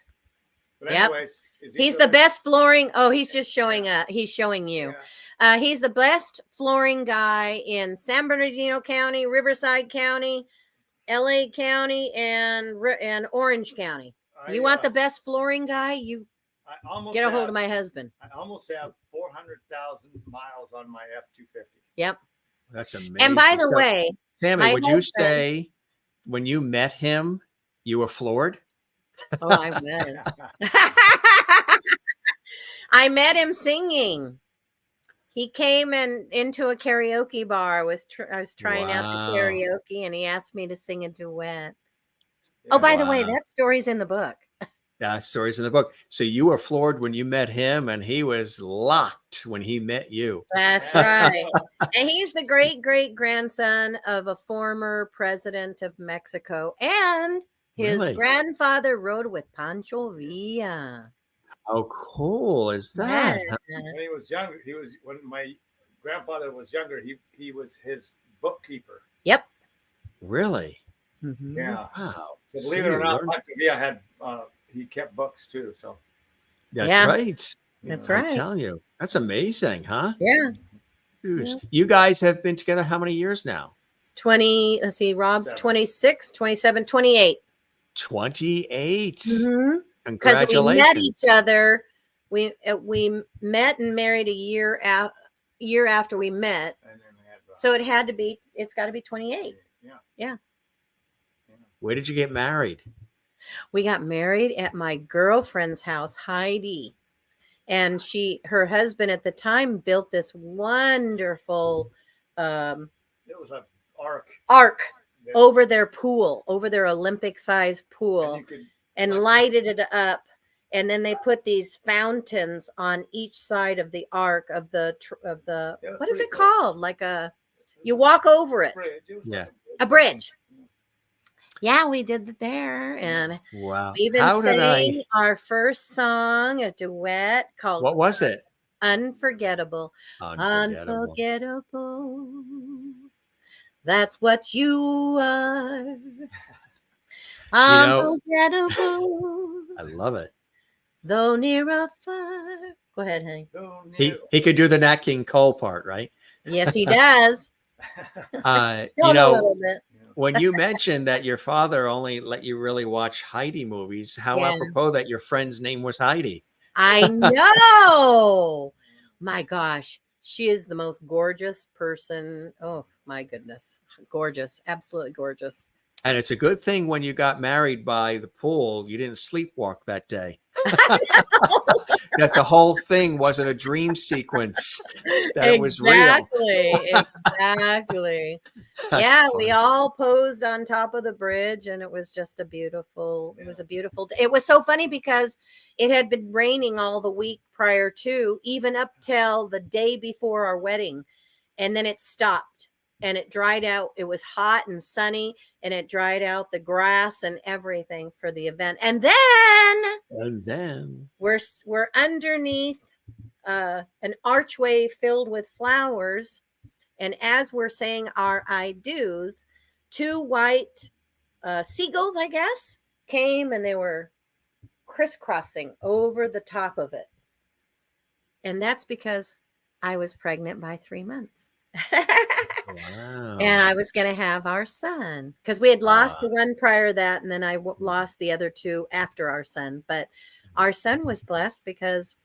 But anyways, he's the best flooring. Oh, he's just showing he's showing you. Yeah. He's the best flooring guy in San Bernardino County, Riverside County, LA County, and Orange County. You want the best flooring guy? You get a hold of my husband. I almost have 400,000 miles on my F-250. Yep. That's amazing. And by the way, Tammy, would you say when you met him, you were floored? Oh, I was. I met him singing. He came into a karaoke bar. I was trying out the karaoke, and he asked me to sing a duet. Oh, by the way, that story's in the book. That story's in the book. So you were floored when you met him, and he was locked when he met you. That's right. And he's the great-great-grandson of a former president of Mexico, and his grandfather rode with Pancho Villa. How cool is that? Yeah. When he was younger, when my grandfather was younger, he was his bookkeeper. Yep. Really? Mm-hmm. Yeah. Wow. So believe it or not, Pancho Villa he kept books too. So that's right. That's right. I tell you, that's amazing, huh? Yeah. You guys have been together how many years now? 20. Let's see. Rob's 26, 27, 28. 28. Mm-hmm. Congratulations. Because we met each other. We met and married a year after we met. So it's got to be 28. Yeah. Where did you get married? We got married at my girlfriend's house, Heidi. And her husband at the time built this wonderful it was an ark over their pool, over their Olympic-sized pool. And lighted it up, and then they put these fountains on each side of the ark of the what is it called? Like you walk over it. Yeah, a bridge. Yeah, we did it there, and Wow. we even How did sang our first song, a duet called what was it? Unforgettable. Unforgettable. Unforgettable. That's what you are. You know, Unforgettable. I love it. Though near or far. Go ahead, honey. He could do the Nat King Cole part, right? Yes, he does. You A know, little bit. when you mentioned that your father only let you really watch Heidi movies, how Yeah. apropos that your friend's name was Heidi. I know. My gosh, she is the most gorgeous person. Oh my goodness, gorgeous, absolutely gorgeous. And it's a good thing when you got married by the pool, you didn't sleepwalk that day. That the whole thing wasn't a dream sequence, that it was real. Exactly. Yeah, Funny. we all posed on top of the bridge, and it was just a beautiful, it was a beautiful day. It was so funny because it had been raining all the week prior to, even up till the day before our wedding. And then it stopped and it dried out. It was hot and sunny, and it dried out the grass and everything for the event. And then we're underneath an archway filled with flowers, and as we're saying our I do's, two white seagulls, I guess, came, and they were crisscrossing over the top of it. And that's because I was pregnant by 3 months. Wow. And I was going to have our son, because we had lost the one prior to that, and then I lost the other two after our son. But our son was blessed because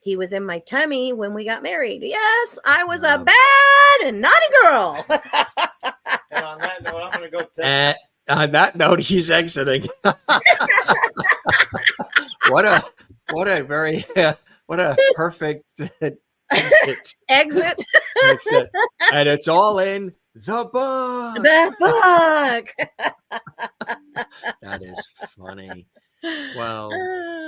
he was in my tummy when we got married. Yes, I was a bad and naughty girl. And on that note, I'm going to go tell. On that note, he's exiting. What a very what a perfect exit. Exit. And it's all in the book. The book. That is funny. Well,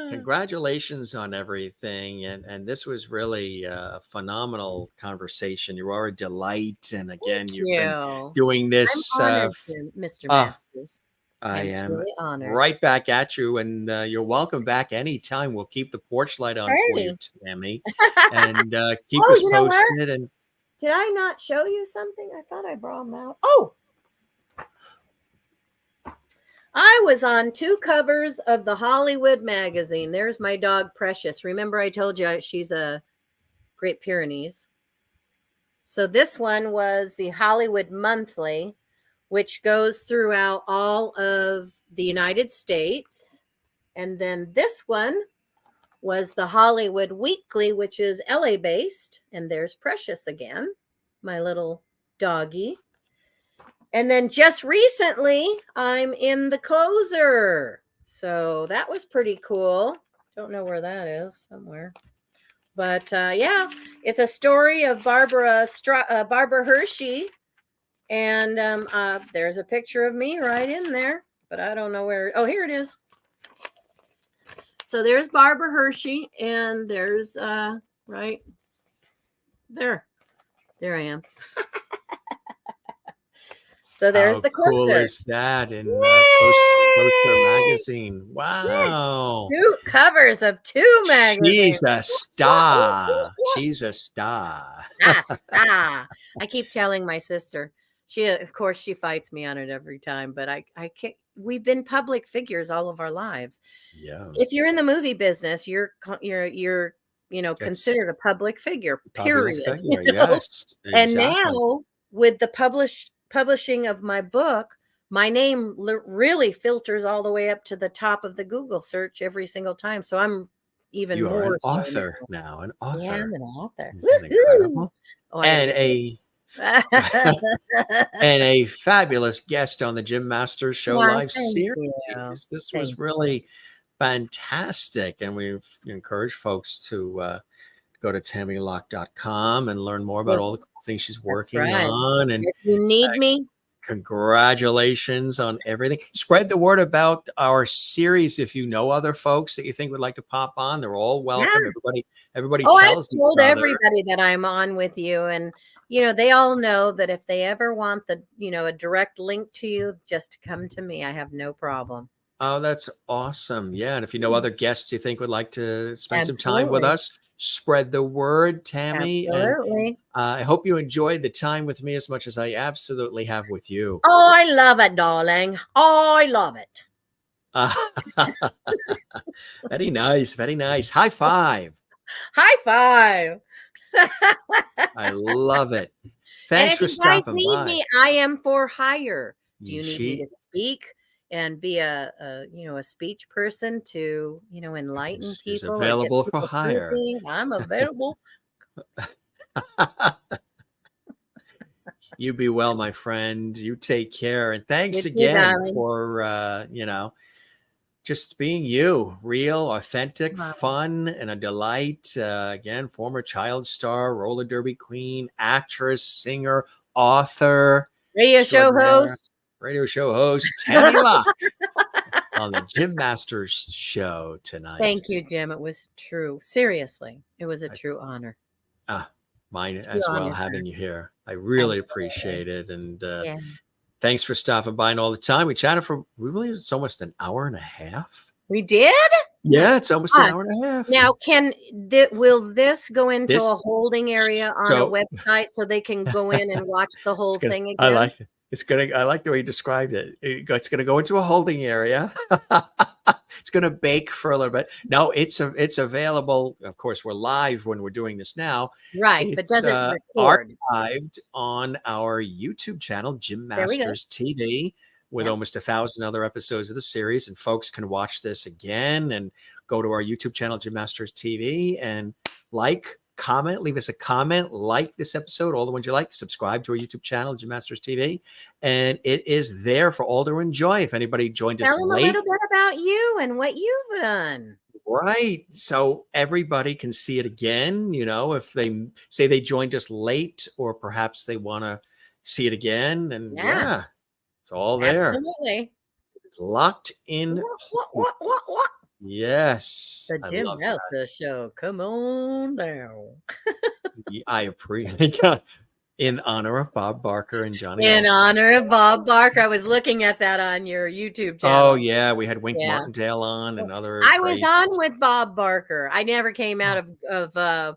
congratulations on everything. And this was really a phenomenal conversation. You are a delight. And again, you've been doing this. I'm honored, Mr. Masters. I am truly honored. Right back at you, and you're welcome back anytime. We'll keep the porch light on for you, Tammy, and keep us posted. And did I not show you something? I thought I brought them out. Oh, I was on 2 covers of the Hollywood magazine. There's my dog Precious. Remember, I told you she's a Great Pyrenees. So this one was the Hollywood Monthly, which goes throughout all of the United States. And then this one was the Hollywood Weekly, which is LA based. And there's Precious again, my little doggy. And then just recently, I'm in the Closer. So that was pretty cool. Don't know where that is, somewhere. But yeah, it's a story of Barbara Hershey. And there's a picture of me right in there, but I don't know where. Oh, here it is. So there's Barbara Hershey, and there's right there. There I am. So there's the Closer. How cool is that in Closer magazine? Wow. 2 covers of 2 magazines. She's a star. She's a star. Star. I keep telling my sister. She, of course, she fights me on it every time, but I can't. We've been public figures all of our lives. Yeah. If you're in the movie business, you're considered a public figure. Period. Yes. Exactly. And now with the publishing of my book, my name really filters all the way up to the top of the Google search every single time. So I'm even you more are an author now. An author. Yeah, I'm an author. Isn't it incredible? And a fabulous guest on the Jim Masters Show live series. This was really fantastic, and we've encouraged folks to go to tammylocke.com and learn more about all the cool things she's working on. And if you need me, congratulations on everything. Spread the word about our series. If you know other folks that you think would like to pop on, they're all welcome. Everybody I've tells told everybody that I'm on with you, and they all know that if they ever want a direct link to you, just come to me. I have no problem. Oh, that's awesome. Yeah. And if you know other guests you think would like to spend some time with Absolutely. us, spread the word, Tammy. Absolutely. And I hope you enjoyed the time with me as much as I absolutely have with you. Oh, I love it, darling. Oh, I love it. Very nice. Very nice. High five. High five. I love it. Thanks for stopping by. And if you guys need me, I am for hire. Do you need me to speak and be a speech person to, enlighten people? She's available for hire. I'm available. You be well, my friend. You take care. And thanks again for, just being you, real, authentic, fun, and a delight. Again, former child star, roller derby queen, actress, singer, author, radio show host, Tammy Locke on the Jim Masters show tonight. Thank you, Jim. It was true. Seriously, it was a true honor. Mine as well, having you here. I really appreciate it. And thanks for stopping by and all the time. We chatted for, we believe it's almost an hour and a half. We did? Yeah, it's almost an hour and a half. Now, will this go into a holding area on a website so they can go in and watch the whole thing again? I like it. I like the way you described it. It's going to go into a holding area. It's going to bake for a little bit. No, it's available. Of course, we're live when we're doing this now. Right, but does it record? Archived on our YouTube channel, Jim Masters TV, with almost 1,000 other episodes of the series. And folks can watch this again and go to our YouTube channel, Jim Masters TV, and comment, leave us a comment, like this episode, all the ones you like, subscribe to our YouTube channel, Jim Masters TV, and it is there for all to enjoy. If anybody joined us late. Tell them a little bit about you and what you've done. Right. So everybody can see it again, if they say they joined us late, or perhaps they want to see it again. And it's all there. Absolutely. It's locked in. What? Yes. The Jim Masters show. Come on down. I appreciate in honor of Bob Barker and Johnny. In honor of Bob Barker. I was looking at that on your YouTube channel. Oh, yeah. We had Wink Martindale on and other. I was on with Bob Barker. I never came out of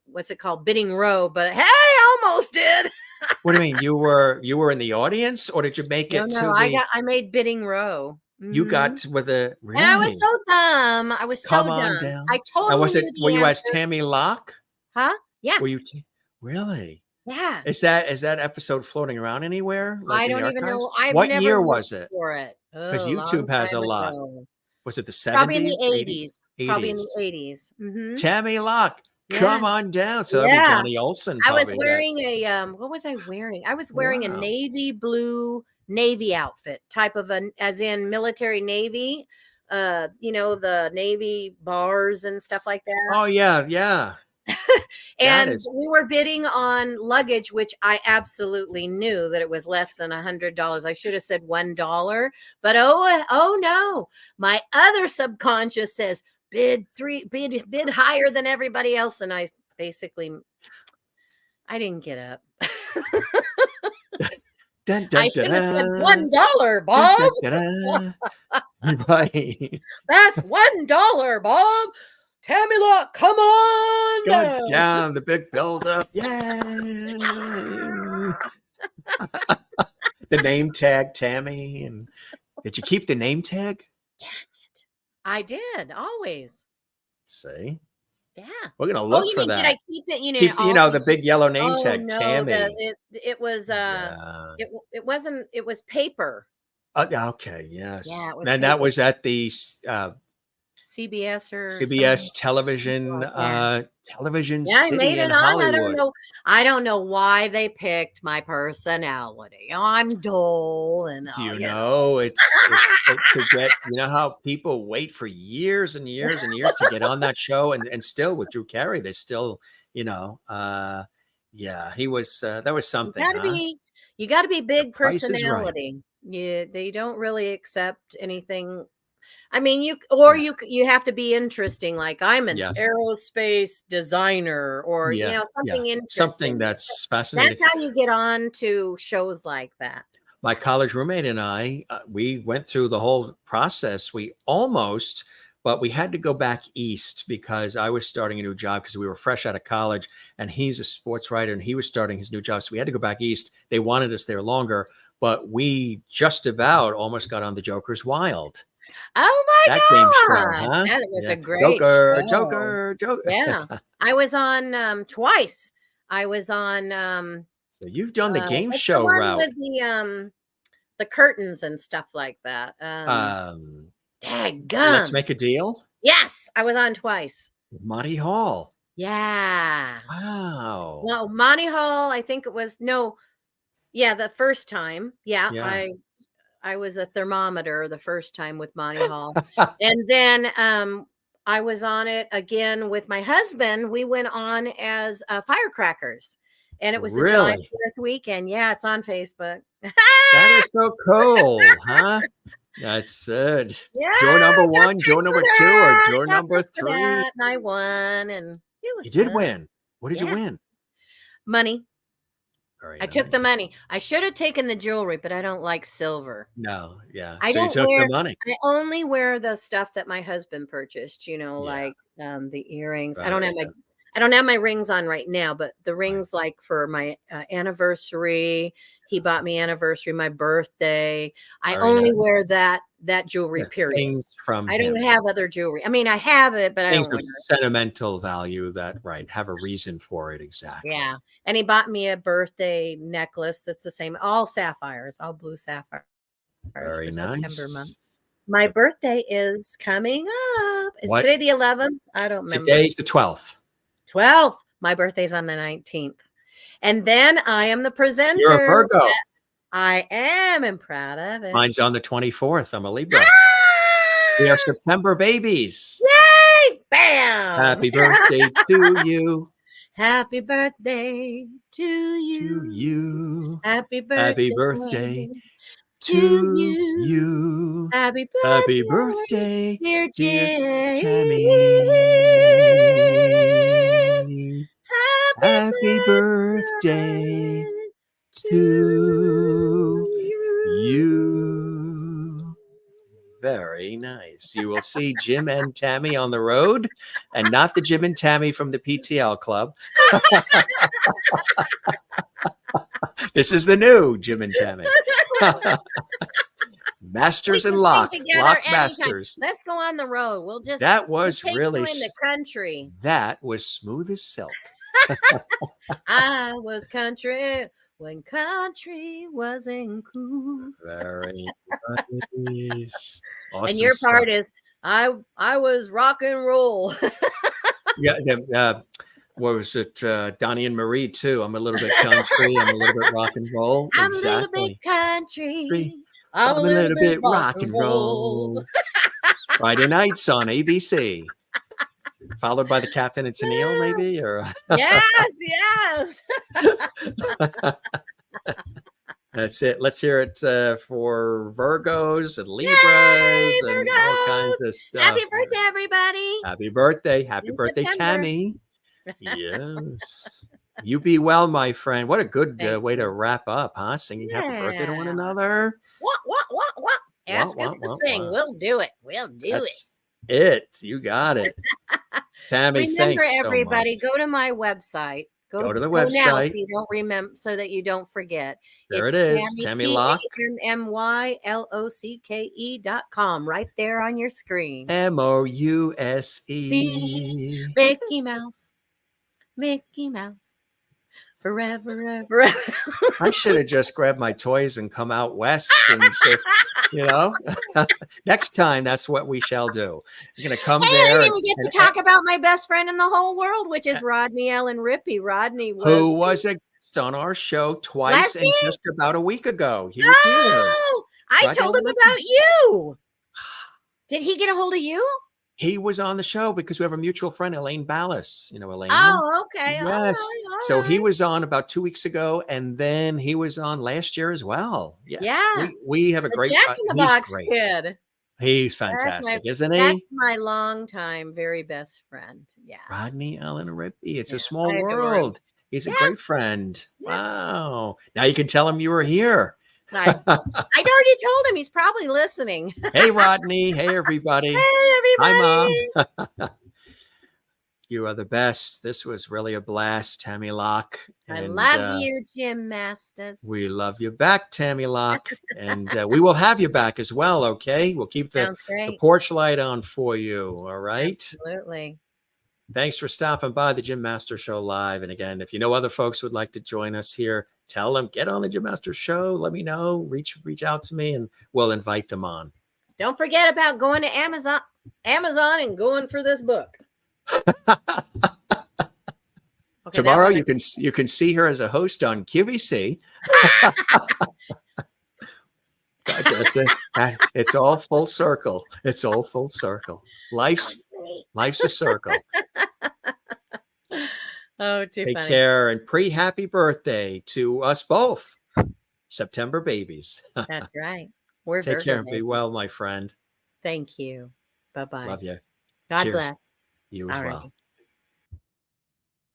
what's it called? Bidding Row, but hey, I almost did. What do you mean? You were in the audience, or did you make it to I made Bidding Row. You got with a really? And I was so dumb. I was so dumb. Down. I totally were you as Tammy Locke? Huh? Yeah. Were you really? Yeah. Is that episode floating around anywhere? I don't even know. What year was it? For it. Because YouTube has a lot. Was it the 70s? Probably in the 80s. Probably in the 80s. Mm-hmm. Tammy Locke. Come on down. So that'd be Johnny Olsen. I was wearing what was I wearing? I was wearing a navy blue Navy outfit, type of as in military Navy, the Navy bars and stuff like that. Oh yeah. And we were bidding on luggage, which I absolutely knew that it was less than $100. I should have said $1, but oh no, my other subconscious says bid higher than everybody else, and I didn't get up. Dun, dun, I should have said $1, Bob. Right. That's $1, Bob. Tammy Locke, come on down. The big buildup. Yay. The name tag, Tammy. And did you keep the name tag? Dang it. I did, always. See? Yeah. We're going to look for that. Did I keep it, keep, the big yellow name tag, no, Tammy. It was it wasn't, it was paper. Okay, yes. Yeah, and paper. That was at the CBS television television I city made it in on. Hollywood. I don't know why they picked my personality. I'm dull and do you know it's to get, how people wait for years and years and years to get on that show, and still with Drew Carey they still he was that was something. You got to be big personality. Right. Yeah, they don't really accept anything I mean, you have to be interesting. Like I'm an aerospace designer, or something interesting. Something that's fascinating. That's how you get on to shows like that. My college roommate and I, we went through the whole process. But we had to go back east because I was starting a new job because we were fresh out of college, and he's a sports writer and he was starting his new job. So we had to go back east. They wanted us there longer, but we just about almost got on the Joker's Wild. Oh my God! Game show, huh? That was a great Joker. Yeah, I was on twice. I was on. So you've done the game show the one route with the curtains and stuff like that. Let's Make a Deal. Yes, I was on twice. Monty Hall. Yeah. Wow. No, Monty Hall. I think it was the first time. Yeah. I was a thermometer the first time with Monty Hall, and then I was on it again with my husband. We went on as Firecrackers, and it was the July 4th weekend. Yeah, it's on Facebook. That is so cool, huh? That's good. Yeah, door number 1, door number 2, or door number 3. And I won, and you did win. What did you win? Money. I took the money. I should have taken the jewelry, but I don't like silver. No, yeah. So you took the money. I only wear the stuff that my husband purchased. Like the earrings. I don't have my rings on right now, but the rings like for my anniversary. He bought me anniversary, my birthday. I only wear that jewelry. Period. Things from I don't have other jewelry. I mean, I have it, but things I don't of sentimental value that have a reason for it. Exactly. Yeah, and he bought me a birthday necklace that's the same, all sapphires, all blue sapphires. Very nice. September month. My birthday is coming up. Is today the 11th? I don't remember. Today's the 12th. 12th. My birthday's on the 19th. And then I am the presenter. You're a Virgo. I am, and proud of it. Mine's on the 24th. I'm a Libra. We are September babies. Yay! Bam! Happy birthday to you. Happy birthday to you. Happy birthday to you. Happy birthday, dear Tammy. Happy birthday to you. Very nice. You will see Jim and Tammy on the road, and not the Jim and Tammy from the PTL club. This is the new Jim and Tammy. Masters and Lock Masters. Let's go on the road. We'll just that was really in the country. That was smooth as silk. I was country when country wasn't cool. Very nice. Awesome and your stuff. part is I was rock and roll. What was it? Donnie and Marie too. I'm a little bit country. I'm a little bit rock and roll. I'm a little bit country. I'm a little bit rock and roll. Friday nights on ABC. Followed by the Captain and Tennille, maybe? Or yes. That's it. Let's hear it for Virgos and Libras and all kinds of stuff. Happy birthday, everybody. Happy birthday. Happy birthday, Tammy. Yes. You be well, my friend. What a good way to wrap up, huh? Singing happy birthday to one another. What? Ask us to sing. We'll do it. That's it. You got it. Tammy, remember, thanks everybody, so much. Go to my website. Go to the website. Now so you don't remember, so that you don't forget. There it is. Tammy Locke. MyLockE.com. Right there on your screen. Mouse. Mickey Mouse. Mickey Mouse. Forever, ever. I should have just grabbed my toys and come out west and just, next time that's what we shall do. You're going to come there. I didn't get to talk about my best friend in the whole world, which is Rodney Allen Rippey. Rodney who was a guest on our show twice and just about a week ago. He was here. I told him about you. Did he get a hold of you? He was on the show because we have a mutual friend, Elaine Ballas. Elaine? Oh, okay. Yes. All right. So he was on about 2 weeks ago, and then he was on last year as well. Yeah. We have a great Jack in the Box kid. He's fantastic, isn't he? That's my longtime very best friend. Yeah. Rodney Allen Rigby. It's a Yeah, small I adore him. world. He's a Yeah. great friend. Yeah. Wow. Now you can tell him you were here. I'd already told him. He's probably listening. Hey, Rodney. Hey, everybody. Hey, everybody. Hi, Mom. You are the best. This was really a blast, Tammy Locke. I love you, Jim Masters. We love you back, Tammy Locke. And we will have you back as well, okay? We'll keep the porch light on for you, all right? Absolutely. Thanks for stopping by the Jim Masters Show Live. And again, if you know other folks would like to join us here, tell them, get on the Jim Masters Show. Let me know. Reach out to me, and we'll invite them on. Don't forget about going to Amazon and going for this book. Okay, tomorrow you can see her as a host on QVC. That's it. It's all full circle. It's all full circle. Life's a circle. Oh, too funny. Take care and pre-happy birthday to us both. September babies. That's right. Take care and be well, my friend. Thank you. Bye-bye. Love you. God bless. You as well.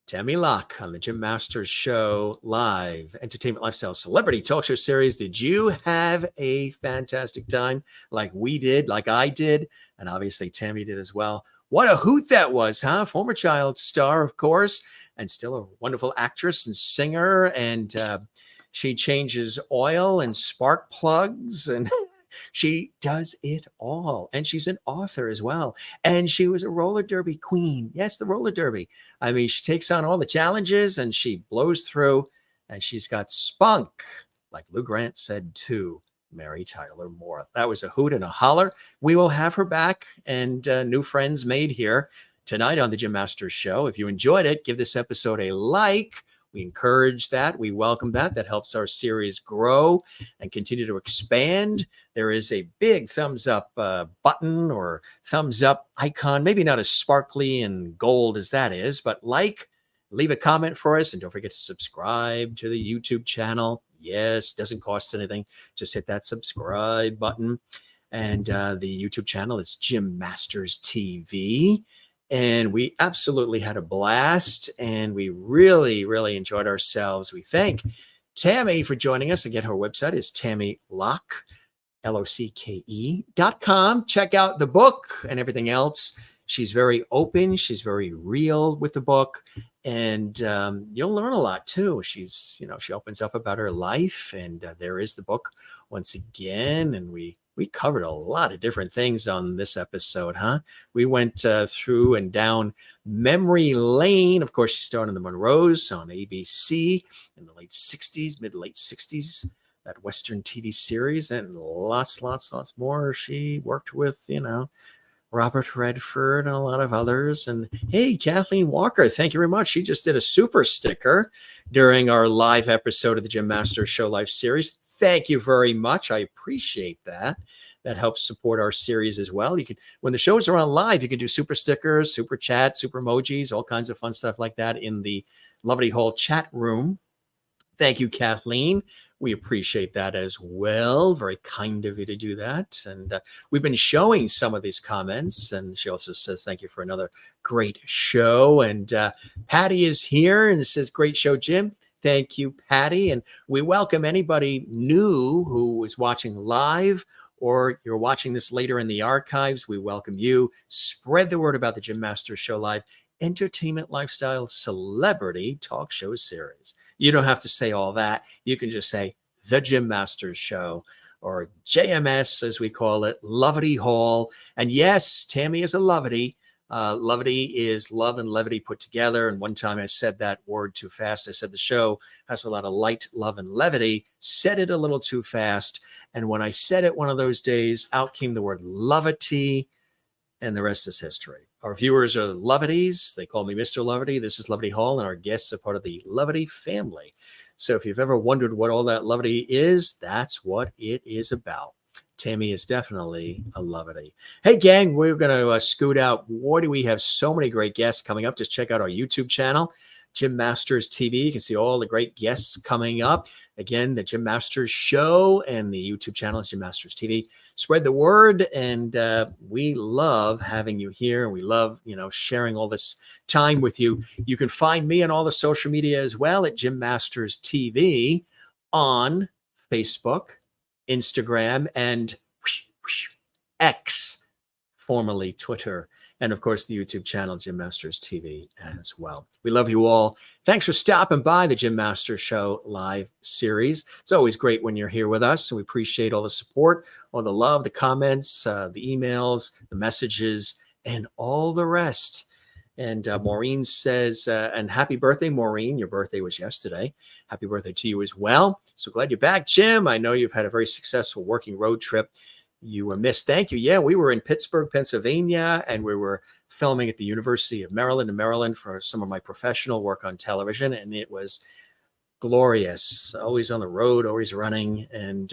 Tammy Locke on the Jim Masters Show Live, entertainment, lifestyle, celebrity talk show series. Did you have a fantastic time like we did, like I did, and obviously Tammy did as well? What a hoot that was, huh? Former child star, of course, and still a wonderful actress and singer. And she changes oil and spark plugs, and she does it all. And she's an author as well. And she was a roller derby queen. Yes, the roller derby. I mean, she takes on all the challenges and she blows through, and she's got spunk, like Lou Grant said to Mary Tyler Moore. That was a hoot and a holler. We will have her back, and new friends made here tonight on the Jim Masters Show. If you enjoyed it, give this episode a like. We encourage that. We welcome that. That helps our series grow and continue to expand. There is a big thumbs up button or thumbs up icon, maybe not as sparkly and gold as that is, but leave a comment for us, and don't forget to subscribe to the YouTube channel. Yes, doesn't cost anything. Just hit that subscribe button. And the YouTube channel is Jim Masters TV. And we absolutely had a blast, and we really, really enjoyed ourselves. We thank Tammy for joining us. Again, her website is Tammy Locke, LOCKE.com. Check out the book and everything else. She's very open. She's very real with the book, and you'll learn a lot too. She opens up about her life, and there is the book once again. And we covered a lot of different things on this episode, huh? We went through and down memory lane. Of course, she starred in the Monroes on ABC in the mid-late 60s, that Western TV series, and lots more. She worked with, Robert Redford and a lot of others. And hey, Kathleen Walker, thank you very much. She just did a super sticker during our live episode of the Jim Masters Show Live series. Thank you very much. I appreciate that. That helps support our series as well. You can, when the shows are on live, you can do super stickers, super chat, super emojis, all kinds of fun stuff like that in the Lovely Hall chat room. Thank you, Kathleen. We appreciate that as well. Very kind of you to do that. And we've been showing some of these comments. And she also says, thank you for another great show. And Patty is here and says, great show, Jim. Thank you, Patty. And we welcome anybody new who is watching live, or you're watching this later in the archives. We welcome you. Spread the word about the Jim Masters Show Live, entertainment, lifestyle, celebrity talk show series. You don't have to say all that. You can just say the Jim Masters Show, or JMS as we call it, Lovity Hall. And yes, Tammy is a lovity. Levity is love and levity put together. And one time I said that word too fast. I said the show has a lot of light, love, and levity. Said it a little too fast. And when I said it one of those days, out came the word lovity, and the rest is history. Our viewers are Lovities. They call me Mr. Levity. This is Lovity Hall, and our guests are part of the Levity family. So if you've ever wondered what all that levity is, that's what it is about. Tammy is definitely a lovity. Hey, gang, we're going to scoot out. Boy, do we have so many great guests coming up. Just check out our YouTube channel. Jim Masters TV. You can see all the great guests coming up. Again, the Jim Masters Show and the YouTube channel is Jim Masters TV. Spread the word, and we love having you here. We love, sharing all this time with you. You can find me on all the social media as well at Jim Masters TV on Facebook, Instagram, and X, formerly Twitter. And of course, the YouTube channel, Jim Masters TV as well. We love you all. Thanks for stopping by the Jim Masters Show live series. It's always great when you're here with us. And we appreciate all the support, all the love, the comments, the emails, the messages, and all the rest. And Maureen says, and happy birthday, Maureen. Your birthday was yesterday. Happy birthday to you as well. So glad you're back, Jim. I know you've had a very successful working road trip. You were missed. Thank you. Yeah, we were in Pittsburgh, Pennsylvania, and we were filming at the University of Maryland in Maryland for some of my professional work on television, and it was glorious. Always on the road, always running, and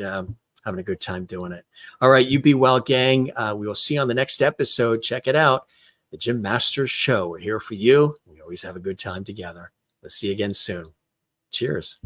having a good time doing it. All right, you be well, gang. We will see you on the next episode. Check it out. The Jim Masters Show. We're here for you. We always have a good time together. We'll see you again soon. Cheers.